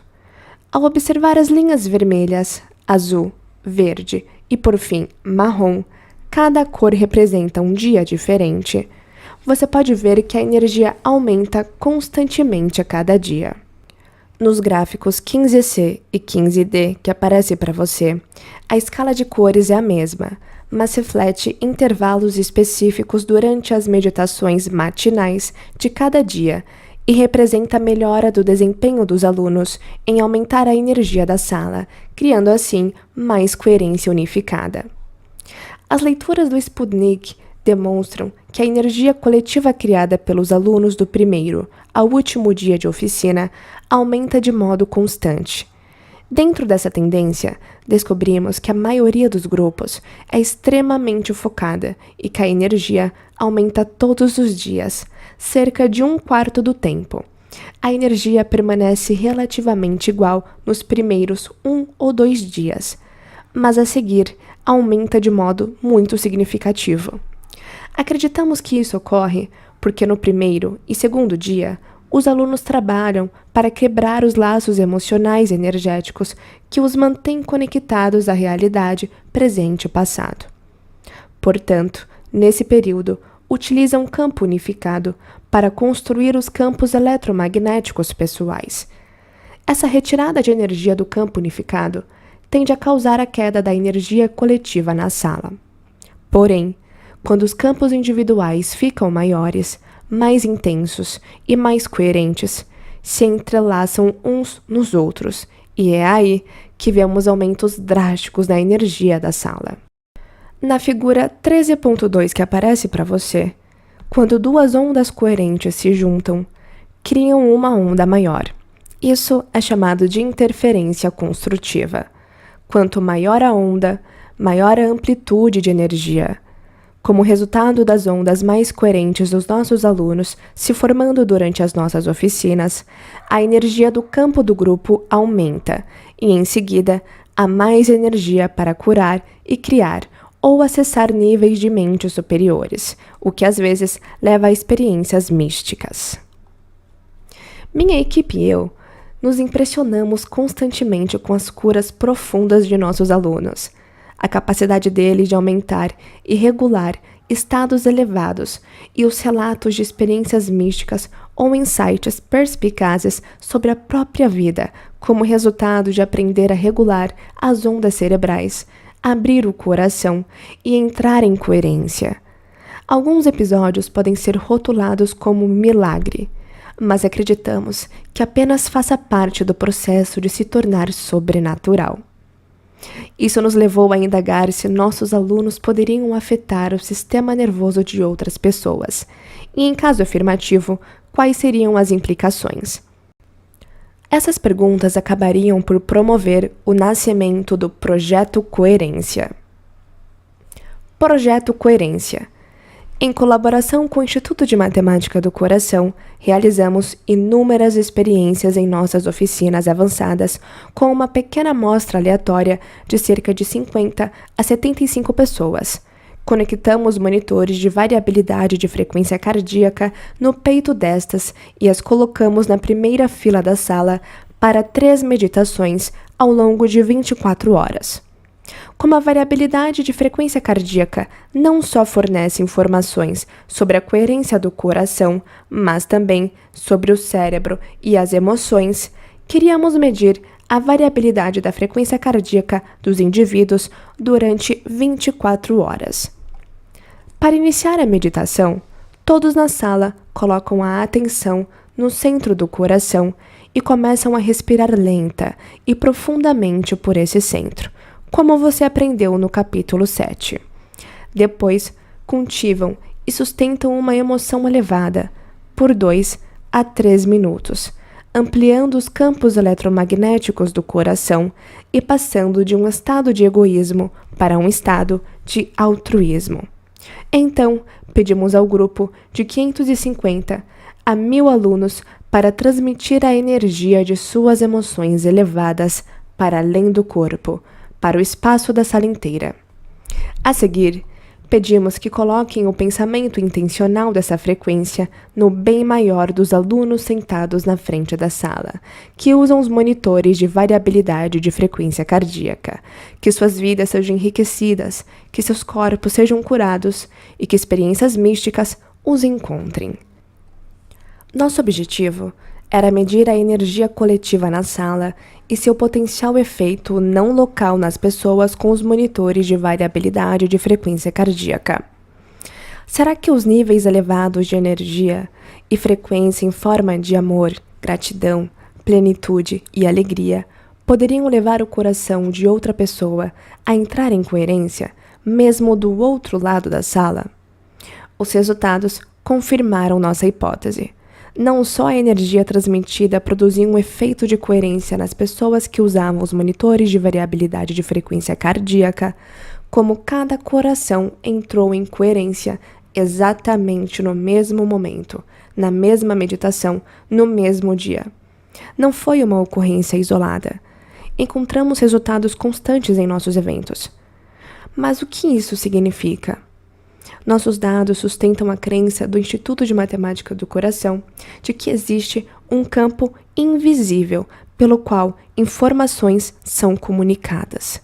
Ao observar as linhas vermelhas, azul, verde e, por fim, marrom, cada cor representa um dia diferente, você pode ver que a energia aumenta constantemente a cada dia. Nos gráficos 15C e 15D que aparece para você, a escala de cores é a mesma, mas reflete intervalos específicos durante as meditações matinais de cada dia e representa a melhora do desempenho dos alunos em aumentar a energia da sala, criando assim mais coerência unificada. As leituras do Sputnik demonstram que a energia coletiva criada pelos alunos do primeiro ao último dia de oficina aumenta de modo constante. Dentro dessa tendência, descobrimos que a maioria dos grupos é extremamente focada e que a energia aumenta todos os dias, cerca de 1/4 do tempo. A energia permanece relativamente igual nos primeiros 1 ou 2 dias, mas a seguir aumenta de modo muito significativo. Acreditamos que isso ocorre porque no primeiro e segundo dia, os alunos trabalham para quebrar os laços emocionais e energéticos que os mantêm conectados à realidade presente e passado. Portanto, nesse período, utilizam um campo unificado para construir os campos eletromagnéticos pessoais. Essa retirada de energia do campo unificado tende a causar a queda da energia coletiva na sala. Porém, quando os campos individuais ficam maiores, mais intensos e mais coerentes, se entrelaçam uns nos outros, e é aí que vemos aumentos drásticos na energia da sala. Na figura 13.2 que aparece para você, quando duas ondas coerentes se juntam, criam uma onda maior. Isso é chamado de interferência construtiva. Quanto maior a onda, maior a amplitude de energia. Como resultado das ondas mais coerentes dos nossos alunos se formando durante as nossas oficinas, a energia do campo do grupo aumenta e, em seguida, há mais energia para curar e criar ou acessar níveis de mente superiores, o que às vezes leva a experiências místicas. Minha equipe e eu nos impressionamos constantemente com as curas profundas de nossos alunos, a capacidade deles de aumentar e regular estados elevados e os relatos de experiências místicas ou insights perspicazes sobre a própria vida como resultado de aprender a regular as ondas cerebrais, abrir o coração e entrar em coerência. Alguns episódios podem ser rotulados como milagre, mas acreditamos que apenas faça parte do processo de se tornar sobrenatural. Isso nos levou a indagar se nossos alunos poderiam afetar o sistema nervoso de outras pessoas, e em caso afirmativo, quais seriam as implicações. Essas perguntas acabariam por promover o nascimento do Projeto Coerência. Projeto Coerência. Em colaboração com o Instituto de Matemática do Coração, realizamos inúmeras experiências em nossas oficinas avançadas com uma pequena amostra aleatória de cerca de 50 a 75 pessoas. Conectamos monitores de variabilidade de frequência cardíaca no peito destas e as colocamos na primeira fila da sala para 3 meditações ao longo de 24 horas. Como a variabilidade de frequência cardíaca não só fornece informações sobre a coerência do coração, mas também sobre o cérebro e as emoções, queríamos medir a variabilidade da frequência cardíaca dos indivíduos durante 24 horas. Para iniciar a meditação, todos na sala colocam a atenção no centro do coração e começam a respirar lenta e profundamente por esse centro, como você aprendeu no capítulo 7. Depois, cultivam e sustentam uma emoção elevada por 2 a 3 minutos, ampliando os campos eletromagnéticos do coração e passando de um estado de egoísmo para um estado de altruísmo. Então, pedimos ao grupo de 550 a 1.000 alunos para transmitir a energia de suas emoções elevadas para além do corpo, para o espaço da sala inteira. A seguir, pedimos que coloquem o pensamento intencional dessa frequência no bem maior dos alunos sentados na frente da sala, que usam os monitores de variabilidade de frequência cardíaca, que suas vidas sejam enriquecidas, que seus corpos sejam curados e que experiências místicas os encontrem. Nosso objetivo era medir a energia coletiva na sala e seu potencial efeito não local nas pessoas com os monitores de variabilidade de frequência cardíaca. Será que os níveis elevados de energia e frequência em forma de amor, gratidão, plenitude e alegria poderiam levar o coração de outra pessoa a entrar em coerência, mesmo do outro lado da sala? Os resultados confirmaram nossa hipótese. Não só a energia transmitida produzia um efeito de coerência nas pessoas que usavam os monitores de variabilidade de frequência cardíaca, como cada coração entrou em coerência exatamente no mesmo momento, na mesma meditação, no mesmo dia. Não foi uma ocorrência isolada. Encontramos resultados constantes em nossos eventos. Mas o que isso significa? Nossos dados sustentam a crença do Instituto de Matemática do Coração de que existe um campo invisível pelo qual informações são comunicadas.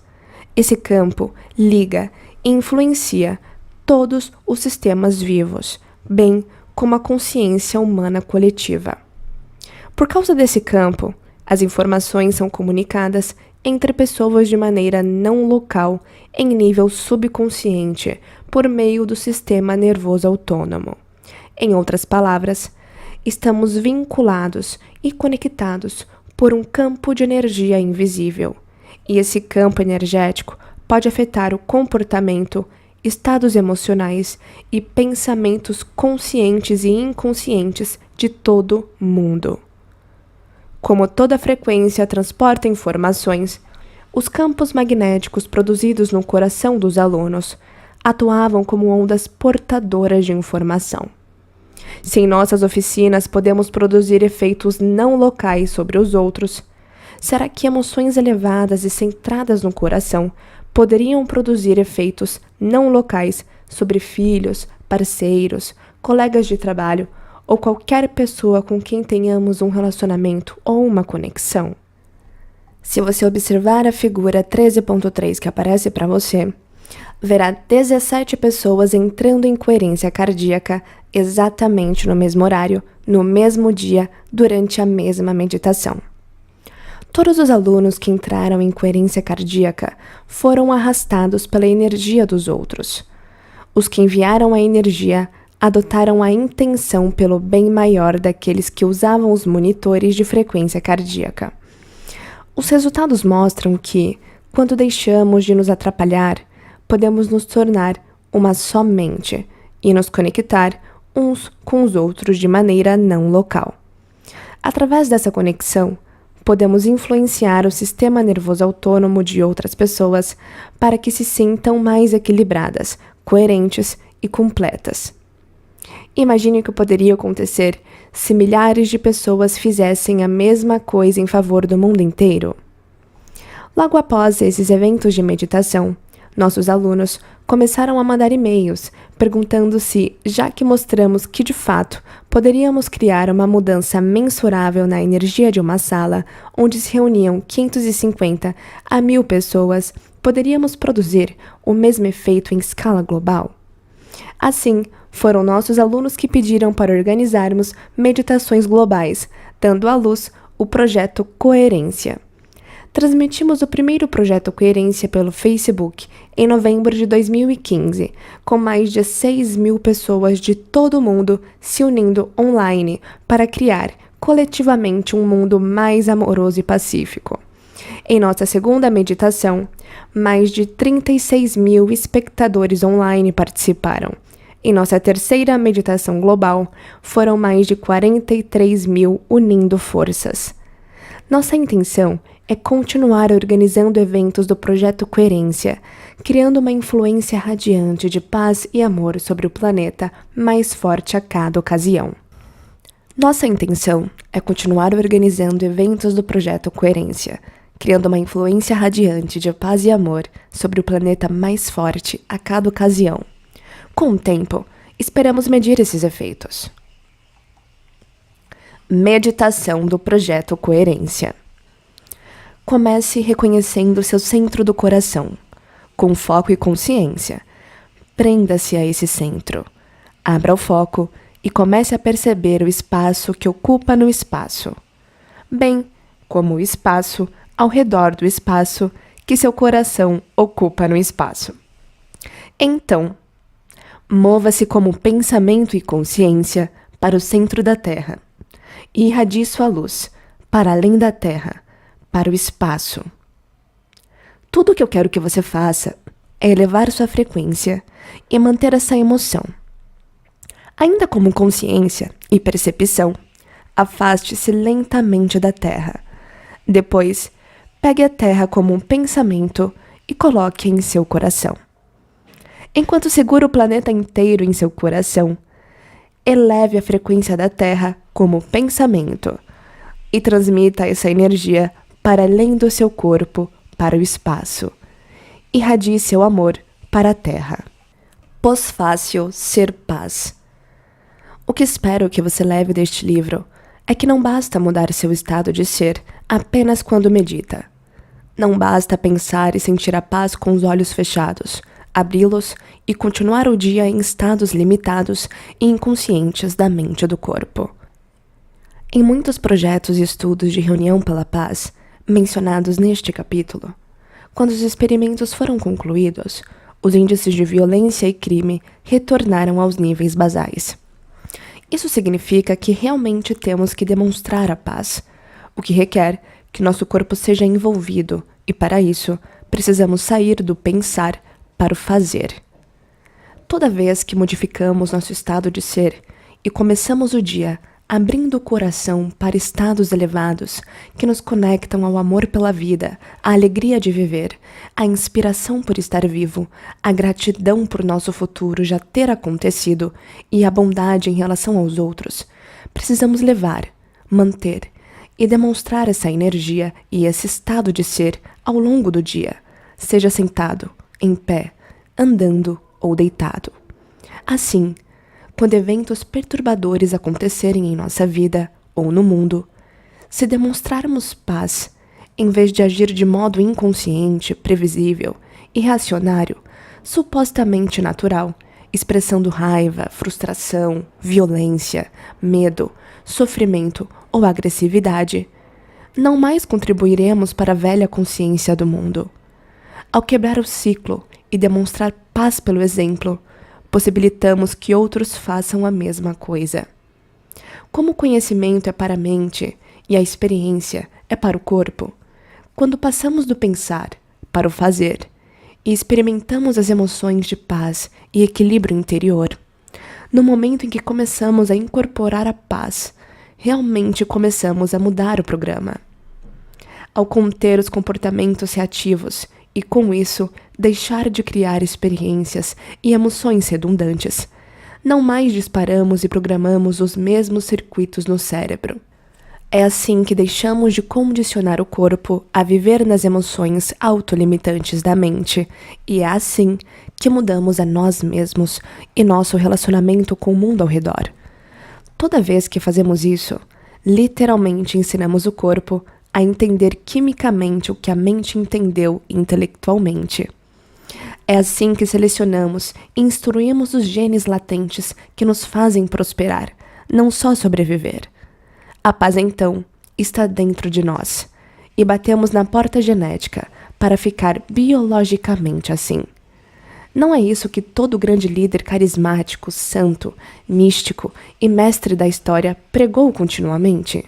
Esse campo liga e influencia todos os sistemas vivos, bem como a consciência humana coletiva. Por causa desse campo, as informações são comunicadas entre pessoas de maneira não local, em nível subconsciente, por meio do sistema nervoso autônomo. Em outras palavras, estamos vinculados e conectados por um campo de energia invisível, e esse campo energético pode afetar o comportamento, estados emocionais e pensamentos conscientes e inconscientes de todo mundo. Como toda frequência transporta informações, os campos magnéticos produzidos no coração dos alunos atuavam como ondas portadoras de informação. Se em nossas oficinas podemos produzir efeitos não locais sobre os outros, será que emoções elevadas e centradas no coração poderiam produzir efeitos não locais sobre filhos, parceiros, colegas de trabalho ou qualquer pessoa com quem tenhamos um relacionamento ou uma conexão? Se você observar a figura 13.3 que aparece para você, verá 17 pessoas entrando em coerência cardíaca exatamente no mesmo horário, no mesmo dia, durante a mesma meditação. Todos os alunos que entraram em coerência cardíaca foram arrastados pela energia dos outros. Os que enviaram a energia adotaram a intenção pelo bem maior daqueles que usavam os monitores de frequência cardíaca. Os resultados mostram que, quando deixamos de nos atrapalhar, podemos nos tornar uma só mente e nos conectar uns com os outros de maneira não local. Através dessa conexão, podemos influenciar o sistema nervoso autônomo de outras pessoas para que se sintam mais equilibradas, coerentes e completas. Imagine o que poderia acontecer se milhares de pessoas fizessem a mesma coisa em favor do mundo inteiro. Logo após esses eventos de meditação, nossos alunos começaram a mandar e-mails perguntando se, já que mostramos que de fato poderíamos criar uma mudança mensurável na energia de uma sala onde se reuniam 550 a 1.000 pessoas, poderíamos produzir o mesmo efeito em escala global. Assim, foram nossos alunos que pediram para organizarmos meditações globais, dando à luz o projeto Coerência. Transmitimos o primeiro projeto Coerência pelo Facebook em novembro de 2015, com mais de 6.000 pessoas de todo o mundo se unindo online para criar coletivamente um mundo mais amoroso e pacífico. Em nossa segunda meditação, mais de 36.000 espectadores online participaram. Em nossa terceira meditação global, foram mais de 43.000 unindo forças. Nossa intenção é continuar organizando eventos do Projeto Coerência, criando uma influência radiante de paz e amor sobre o planeta mais forte a cada ocasião. Nossa intenção é continuar organizando eventos do Projeto Coerência, criando uma influência radiante de paz e amor sobre o planeta mais forte a cada ocasião. Com o tempo, esperamos medir esses efeitos. Meditação do Projeto Coerência. Comece reconhecendo seu centro do coração, com foco e consciência. Prenda-se a esse centro. Abra o foco e comece a perceber o espaço que ocupa no espaço, bem como o espaço ao redor do espaço que seu coração ocupa no espaço. Então, mova-se como pensamento e consciência para o centro da Terra e irradie sua luz para além da Terra, para o espaço. Tudo o que eu quero que você faça é elevar sua frequência e manter essa emoção. Ainda como consciência e percepção, afaste-se lentamente da Terra. Depois, pegue a Terra como um pensamento e coloque em seu coração. Enquanto segura o planeta inteiro em seu coração, eleve a frequência da Terra como pensamento e transmita essa energia para além do seu corpo, para o espaço. Irradie seu amor para a Terra. Pós-fácil ser paz. O que espero que você leve deste livro é que não basta mudar seu estado de ser apenas quando medita. Não basta pensar e sentir a paz com os olhos fechados, abri-los e continuar o dia em estados limitados e inconscientes da mente e do corpo. Em muitos projetos e estudos de reunião pela paz, mencionados neste capítulo, quando os experimentos foram concluídos, os índices de violência e crime retornaram aos níveis basais. Isso significa que realmente temos que demonstrar a paz, o que requer que nosso corpo seja envolvido, e para isso precisamos sair do pensar para o fazer. Toda vez que modificamos nosso estado de ser e começamos o dia abrindo o coração para estados elevados que nos conectam ao amor pela vida, à alegria de viver, à inspiração por estar vivo, à gratidão por nosso futuro já ter acontecido e à bondade em relação aos outros, precisamos levar, manter e demonstrar essa energia e esse estado de ser ao longo do dia, seja sentado, em pé, andando ou deitado. Assim, quando eventos perturbadores acontecerem em nossa vida ou no mundo, se demonstrarmos paz, em vez de agir de modo inconsciente, previsível, irracionário, supostamente natural, expressando raiva, frustração, violência, medo, sofrimento ou agressividade, não mais contribuiremos para a velha consciência do mundo. Ao quebrar o ciclo e demonstrar paz pelo exemplo, possibilitamos que outros façam a mesma coisa. Como o conhecimento é para a mente e a experiência é para o corpo, quando passamos do pensar para o fazer e experimentamos as emoções de paz e equilíbrio interior, no momento em que começamos a incorporar a paz, realmente começamos a mudar o programa. ao conter os comportamentos reativos e, com isso, deixar de criar experiências e emoções redundantes. Não mais disparamos e programamos os mesmos circuitos no cérebro. É assim que deixamos de condicionar o corpo a viver nas emoções autolimitantes da mente, e é assim que mudamos a nós mesmos e nosso relacionamento com o mundo ao redor. Toda vez que fazemos isso, literalmente ensinamos o corpo a entender quimicamente o que a mente entendeu intelectualmente. É assim que selecionamos e instruímos os genes latentes que nos fazem prosperar, não só sobreviver. A paz, então, está dentro de nós, e batemos na porta genética para ficar biologicamente assim. Não é isso que todo grande líder carismático, santo, místico e mestre da história pregou continuamente?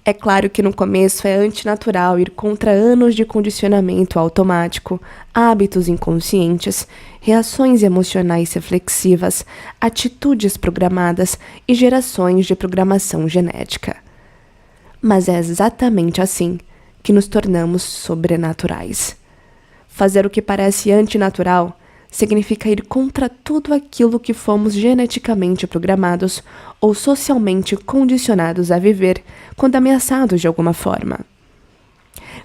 É claro que no começo é antinatural ir contra anos de condicionamento automático, hábitos inconscientes, reações emocionais reflexivas, atitudes programadas e gerações de programação genética. Mas é exatamente assim que nos tornamos sobrenaturais. Fazer o que parece antinatural significa ir contra tudo aquilo que fomos geneticamente programados ou socialmente condicionados a viver quando ameaçados de alguma forma.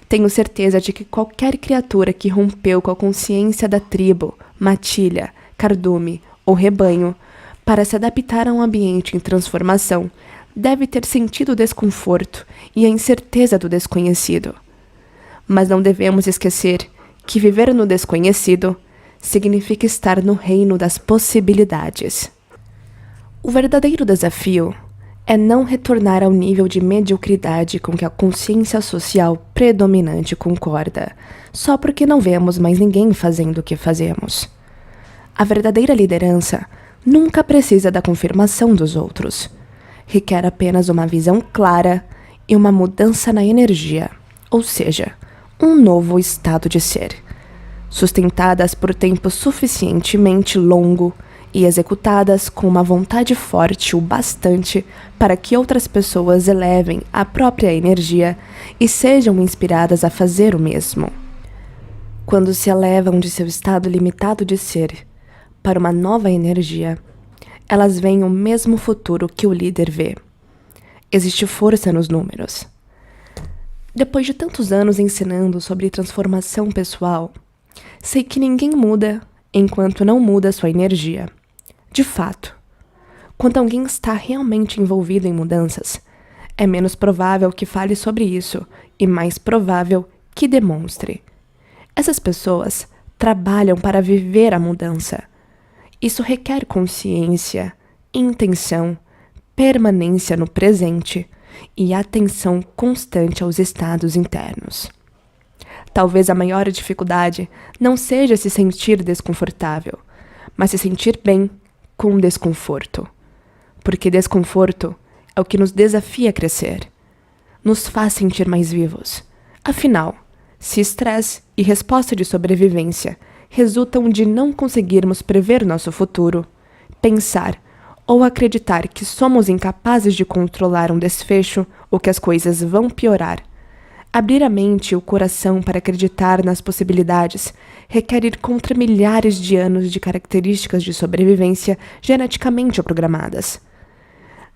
Tenho certeza de que qualquer criatura que rompeu com a consciência da tribo, matilha, cardume ou rebanho para se adaptar a um ambiente em transformação deve ter sentido o desconforto e a incerteza do desconhecido. Mas não devemos esquecer que viver no desconhecido significa estar no reino das possibilidades. O verdadeiro desafio é não retornar ao nível de mediocridade com que a consciência social predominante concorda, só porque não vemos mais ninguém fazendo o que fazemos. A verdadeira liderança nunca precisa da confirmação dos outros. Requer apenas uma visão clara e uma mudança na energia, ou seja, um novo estado de ser, sustentadas por tempo suficientemente longo e executadas com uma vontade forte o bastante para que outras pessoas elevem a própria energia e sejam inspiradas a fazer o mesmo. Quando se elevam de seu estado limitado de ser para uma nova energia, elas veem o mesmo futuro que o líder vê. Existe força nos números. Depois de tantos anos ensinando sobre transformação pessoal, sei que ninguém muda enquanto não muda sua energia. De fato, quando alguém está realmente envolvido em mudanças, é menos provável que fale sobre isso e mais provável que demonstre. Essas pessoas trabalham para viver a mudança. Isso requer consciência, intenção, permanência no presente e atenção constante aos estados internos. Talvez a maior dificuldade não seja se sentir desconfortável, mas se sentir bem com desconforto. Porque desconforto é o que nos desafia a crescer, nos faz sentir mais vivos. Afinal, se estresse e resposta de sobrevivência resultam de não conseguirmos prever nosso futuro, pensar ou acreditar que somos incapazes de controlar um desfecho ou que as coisas vão piorar, abrir a mente e o coração para acreditar nas possibilidades requer ir contra milhares de anos de características de sobrevivência geneticamente programadas.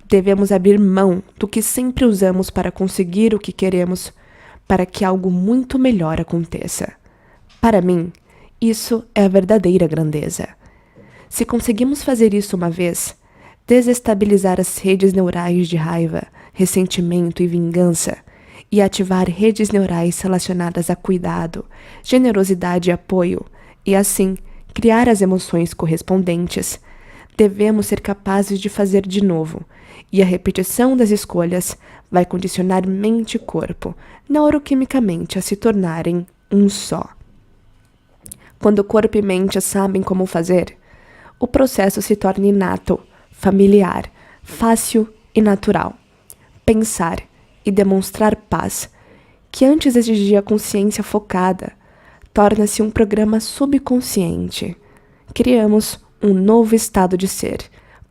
Devemos abrir mão do que sempre usamos para conseguir o que queremos, para que algo muito melhor aconteça. Para mim, isso é a verdadeira grandeza. Se conseguimos fazer isso uma vez, desestabilizar as redes neurais de raiva, ressentimento e vingança, e ativar redes neurais relacionadas a cuidado, generosidade e apoio, e assim criar as emoções correspondentes, devemos ser capazes de fazer de novo, e a repetição das escolhas vai condicionar mente e corpo, neuroquimicamente, a se tornarem um só. Quando corpo e mente sabem como fazer, o processo se torna inato, familiar, fácil e natural. Pensar e demonstrar paz, que antes exigia consciência focada, torna-se um programa subconsciente. Criamos um novo estado de ser,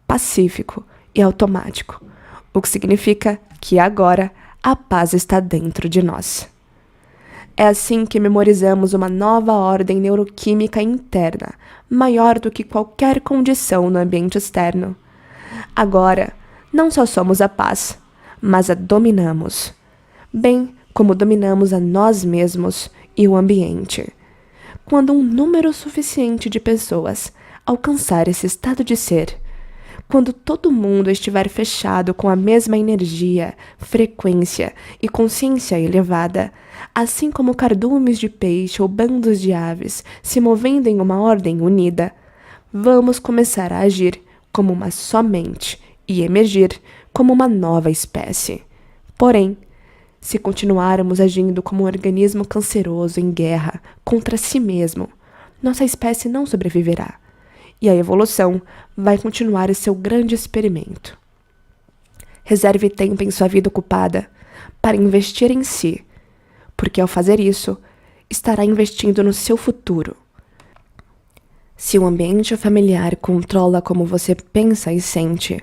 pacífico e automático, o que significa que agora a paz está dentro de nós. É assim que memorizamos uma nova ordem neuroquímica interna, maior do que qualquer condição no ambiente externo. Agora, não só somos a paz, mas a dominamos, bem como dominamos a nós mesmos e o ambiente. Quando um número suficiente de pessoas alcançar esse estado de ser, quando todo mundo estiver fechado com a mesma energia, frequência e consciência elevada, assim como cardumes de peixe ou bandos de aves se movendo em uma ordem unida, vamos começar a agir como uma só mente e emergir como uma nova espécie. Porém, se continuarmos agindo como um organismo canceroso em guerra contra si mesmo, nossa espécie não sobreviverá. E a evolução vai continuar esse seu grande experimento. Reserve tempo em sua vida ocupada para investir em si, porque ao fazer isso, estará investindo no seu futuro. Se o ambiente familiar controla como você pensa e sente,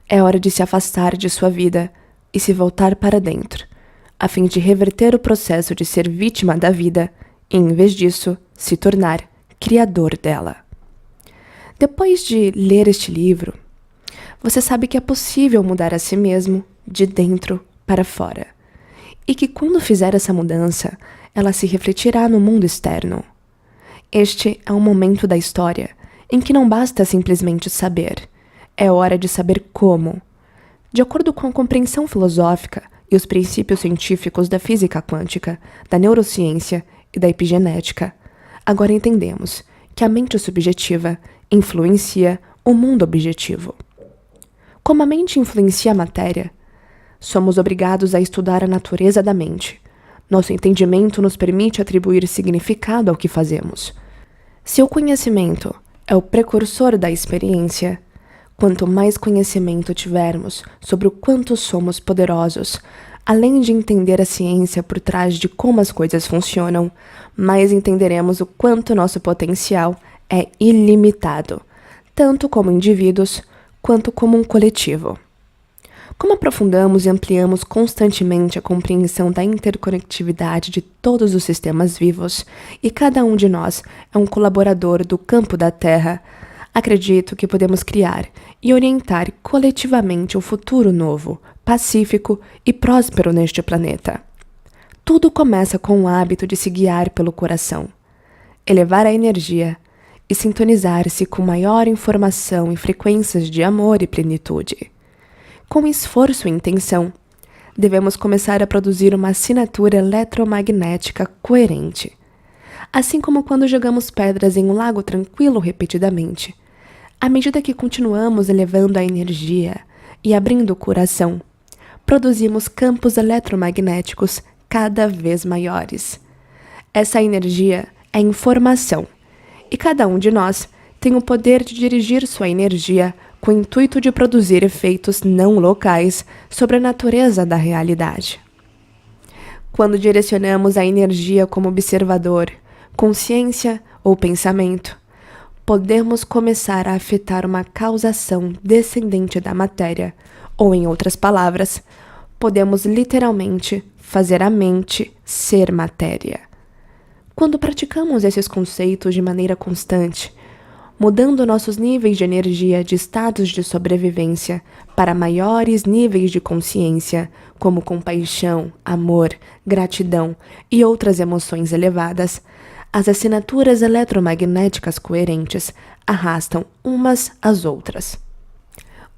é hora de se afastar de sua vida e se voltar para dentro, a fim de reverter o processo de ser vítima da vida e, em vez disso, se tornar criador dela. Depois de ler este livro, você sabe que é possível mudar a si mesmo de dentro para fora, e que quando fizer essa mudança, ela se refletirá no mundo externo. Este é um momento da história em que não basta simplesmente saber, é hora de saber como. De acordo com a compreensão filosófica e os princípios científicos da física quântica, da neurociência e da epigenética, agora entendemos que a mente subjetiva influencia o mundo objetivo. Como a mente influencia a matéria, somos obrigados a estudar a natureza da mente. Nosso entendimento nos permite atribuir significado ao que fazemos. Se o conhecimento é o precursor da experiência, quanto mais conhecimento tivermos sobre o quanto somos poderosos, além de entender a ciência por trás de como as coisas funcionam, mais entenderemos o quanto nosso potencial é ilimitado, tanto como indivíduos quanto como um coletivo. Como aprofundamos e ampliamos constantemente a compreensão da interconectividade de todos os sistemas vivos e cada um de nós é um colaborador do campo da Terra, acredito que podemos criar e orientar coletivamente um futuro novo, pacífico e próspero neste planeta. Tudo começa com o hábito de se guiar pelo coração, elevar a energia e sintonizar-se com maior informação e frequências de amor e plenitude. Com esforço e intenção, devemos começar a produzir uma assinatura eletromagnética coerente. Assim como quando jogamos pedras em um lago tranquilo repetidamente, à medida que continuamos elevando a energia e abrindo o coração, produzimos campos eletromagnéticos cada vez maiores. Essa energia é informação, e cada um de nós tem o poder de dirigir sua energia com o intuito de produzir efeitos não locais sobre a natureza da realidade. Quando direcionamos a energia como observador, consciência ou pensamento, podemos começar a afetar uma causação descendente da matéria, ou, em outras palavras, podemos literalmente fazer a mente ser matéria. Quando praticamos esses conceitos de maneira constante, mudando nossos níveis de energia de estados de sobrevivência para maiores níveis de consciência, como compaixão, amor, gratidão e outras emoções elevadas, as assinaturas eletromagnéticas coerentes arrastam umas às outras.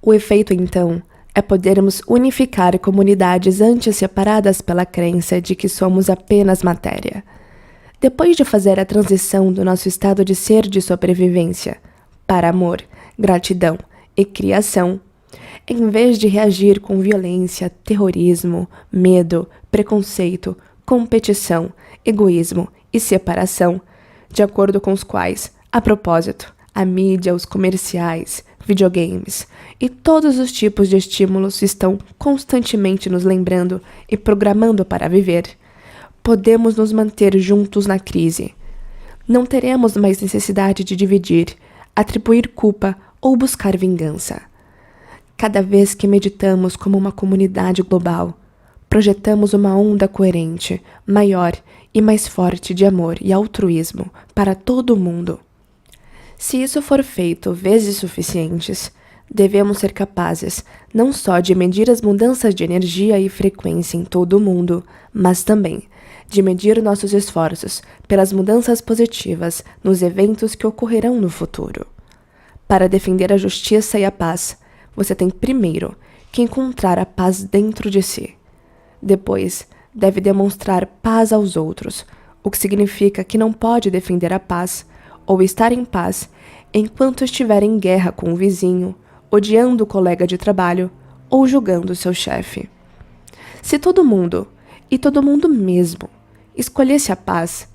O efeito, então, é podermos unificar comunidades antes separadas pela crença de que somos apenas matéria. Depois de fazer a transição do nosso estado de ser de sobrevivência para amor, gratidão e criação, em vez de reagir com violência, terrorismo, medo, preconceito, competição, egoísmo e separação, de acordo com os quais, a propósito, a mídia, os comerciais, videogames e todos os tipos de estímulos estão constantemente nos lembrando e programando para viver, podemos nos manter juntos na crise. Não teremos mais necessidade de dividir, atribuir culpa ou buscar vingança. Cada vez que meditamos como uma comunidade global, projetamos uma onda coerente, maior e mais forte de amor e altruísmo para todo o mundo. Se isso for feito vezes suficientes, devemos ser capazes não só de medir as mudanças de energia e frequência em todo o mundo, mas também de medir nossos esforços pelas mudanças positivas nos eventos que ocorrerão no futuro. Para defender a justiça e a paz, você tem primeiro que encontrar a paz dentro de si. Depois, deve demonstrar paz aos outros, o que significa que não pode defender a paz ou estar em paz enquanto estiver em guerra com o vizinho, odiando o colega de trabalho ou julgando seu chefe. Se todo mundo, e todo mundo mesmo, escolhesse a paz,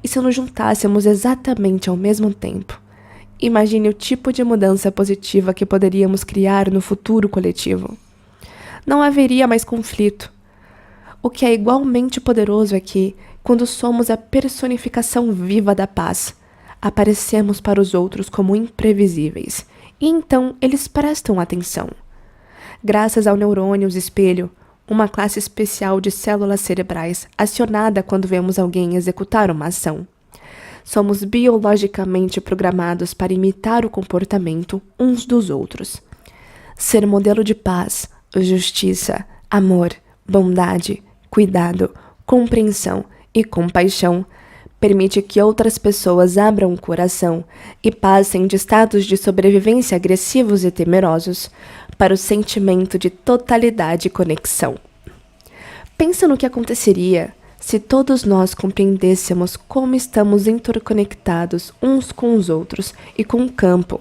e se nos juntássemos exatamente ao mesmo tempo, imagine o tipo de mudança positiva que poderíamos criar no futuro coletivo. Não haveria mais conflito. O que é igualmente poderoso é que, quando somos a personificação viva da paz, aparecemos para os outros como imprevisíveis, e então eles prestam atenção. Graças ao neurônios espelho, uma classe especial de células cerebrais acionada quando vemos alguém executar uma ação. Somos biologicamente programados para imitar o comportamento uns dos outros. Ser modelo de paz, justiça, amor, bondade, cuidado, compreensão e compaixão permite que outras pessoas abram o coração e passem de estados de sobrevivência agressivos e temerosos para o sentimento de totalidade e conexão. Pensa no que aconteceria se todos nós compreendêssemos como estamos interconectados uns com os outros e com o campo,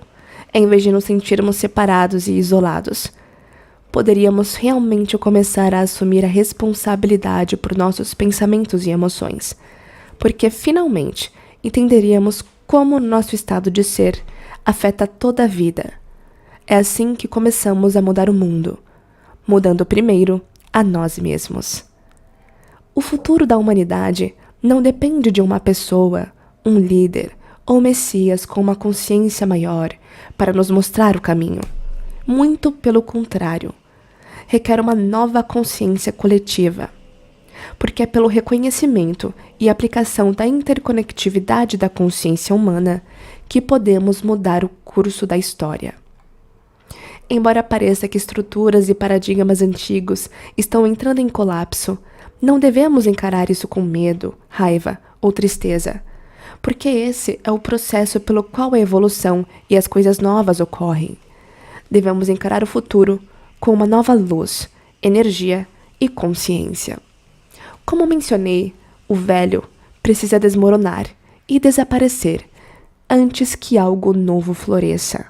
em vez de nos sentirmos separados e isolados. Poderíamos realmente começar a assumir a responsabilidade por nossos pensamentos e emoções, porque finalmente entenderíamos como nosso estado de ser afeta toda a vida. É assim que começamos a mudar o mundo, mudando primeiro a nós mesmos. O futuro da humanidade não depende de uma pessoa, um líder ou Messias com uma consciência maior para nos mostrar o caminho. Muito pelo contrário, requer uma nova consciência coletiva, porque é pelo reconhecimento e aplicação da interconectividade da consciência humana que podemos mudar o curso da história. Embora pareça que estruturas e paradigmas antigos estão entrando em colapso, não devemos encarar isso com medo, raiva ou tristeza, porque esse é o processo pelo qual a evolução e as coisas novas ocorrem. Devemos encarar o futuro com uma nova luz, energia e consciência. Como mencionei, o velho precisa desmoronar e desaparecer antes que algo novo floresça.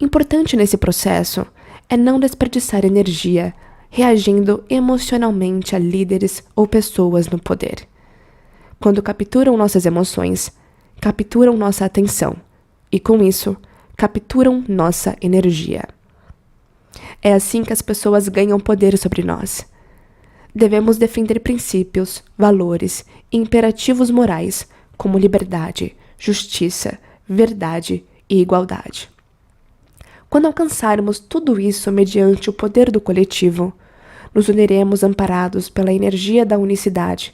Importante nesse processo é não desperdiçar energia reagindo emocionalmente a líderes ou pessoas no poder. Quando capturam nossas emoções, capturam nossa atenção e, com isso, capturam nossa energia. É assim que as pessoas ganham poder sobre nós. Devemos defender princípios, valores e imperativos morais como liberdade, justiça, verdade e igualdade. Quando alcançarmos tudo isso mediante o poder do coletivo, nos uniremos amparados pela energia da unicidade,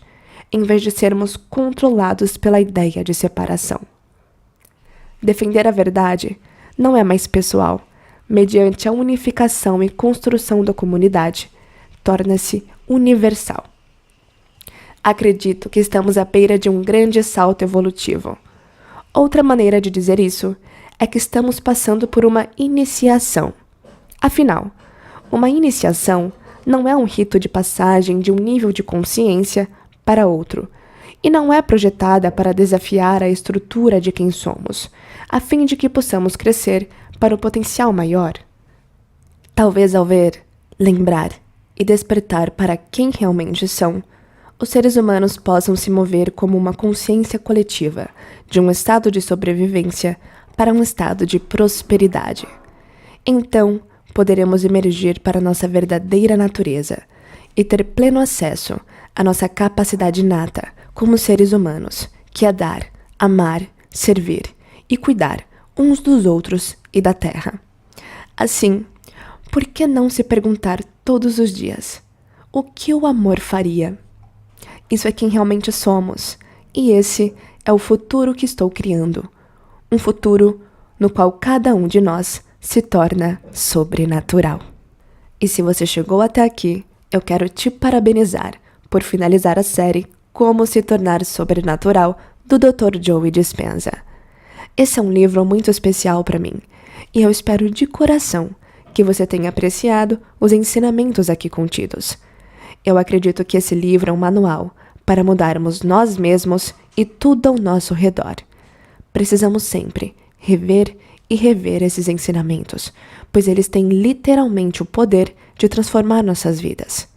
em vez de sermos controlados pela ideia de separação. Defender a verdade não é mais pessoal. Mediante a unificação e construção da comunidade, torna-se universal. Acredito que estamos à beira de um grande salto evolutivo. Outra maneira de dizer isso é que estamos passando por uma iniciação. Afinal, uma iniciação não é um rito de passagem de um nível de consciência para outro, e não é projetada para desafiar a estrutura de quem somos, a fim de que possamos crescer para o potencial maior. Talvez ao ver, lembrar e despertar para quem realmente são, os seres humanos possam se mover como uma consciência coletiva, de um estado de sobrevivência para um estado de prosperidade. Então, poderemos emergir para nossa verdadeira natureza e ter pleno acesso à nossa capacidade inata como seres humanos, que é dar, amar, servir e cuidar uns dos outros e da terra. Assim, por que não se perguntar todos os dias: o que o amor faria. Isso é quem realmente somos, e esse é o futuro que estou criando. Um futuro no qual cada um de nós se torna sobrenatural. E se você chegou até aqui, eu quero te parabenizar por finalizar a série Como se tornar sobrenatural do Dr. Joe Dispenza. Esse é um livro muito especial para mim, e eu espero de coração que você tenha apreciado os ensinamentos aqui contidos. Eu acredito que esse livro é um manual para mudarmos nós mesmos e tudo ao nosso redor. Precisamos sempre rever e rever esses ensinamentos, pois eles têm literalmente o poder de transformar nossas vidas.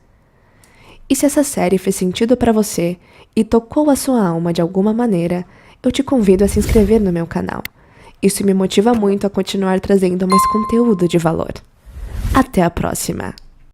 E se essa série fez sentido para você e tocou a sua alma de alguma maneira, eu te convido a se inscrever no meu canal. Isso me motiva muito a continuar trazendo mais conteúdo de valor. Até a próxima!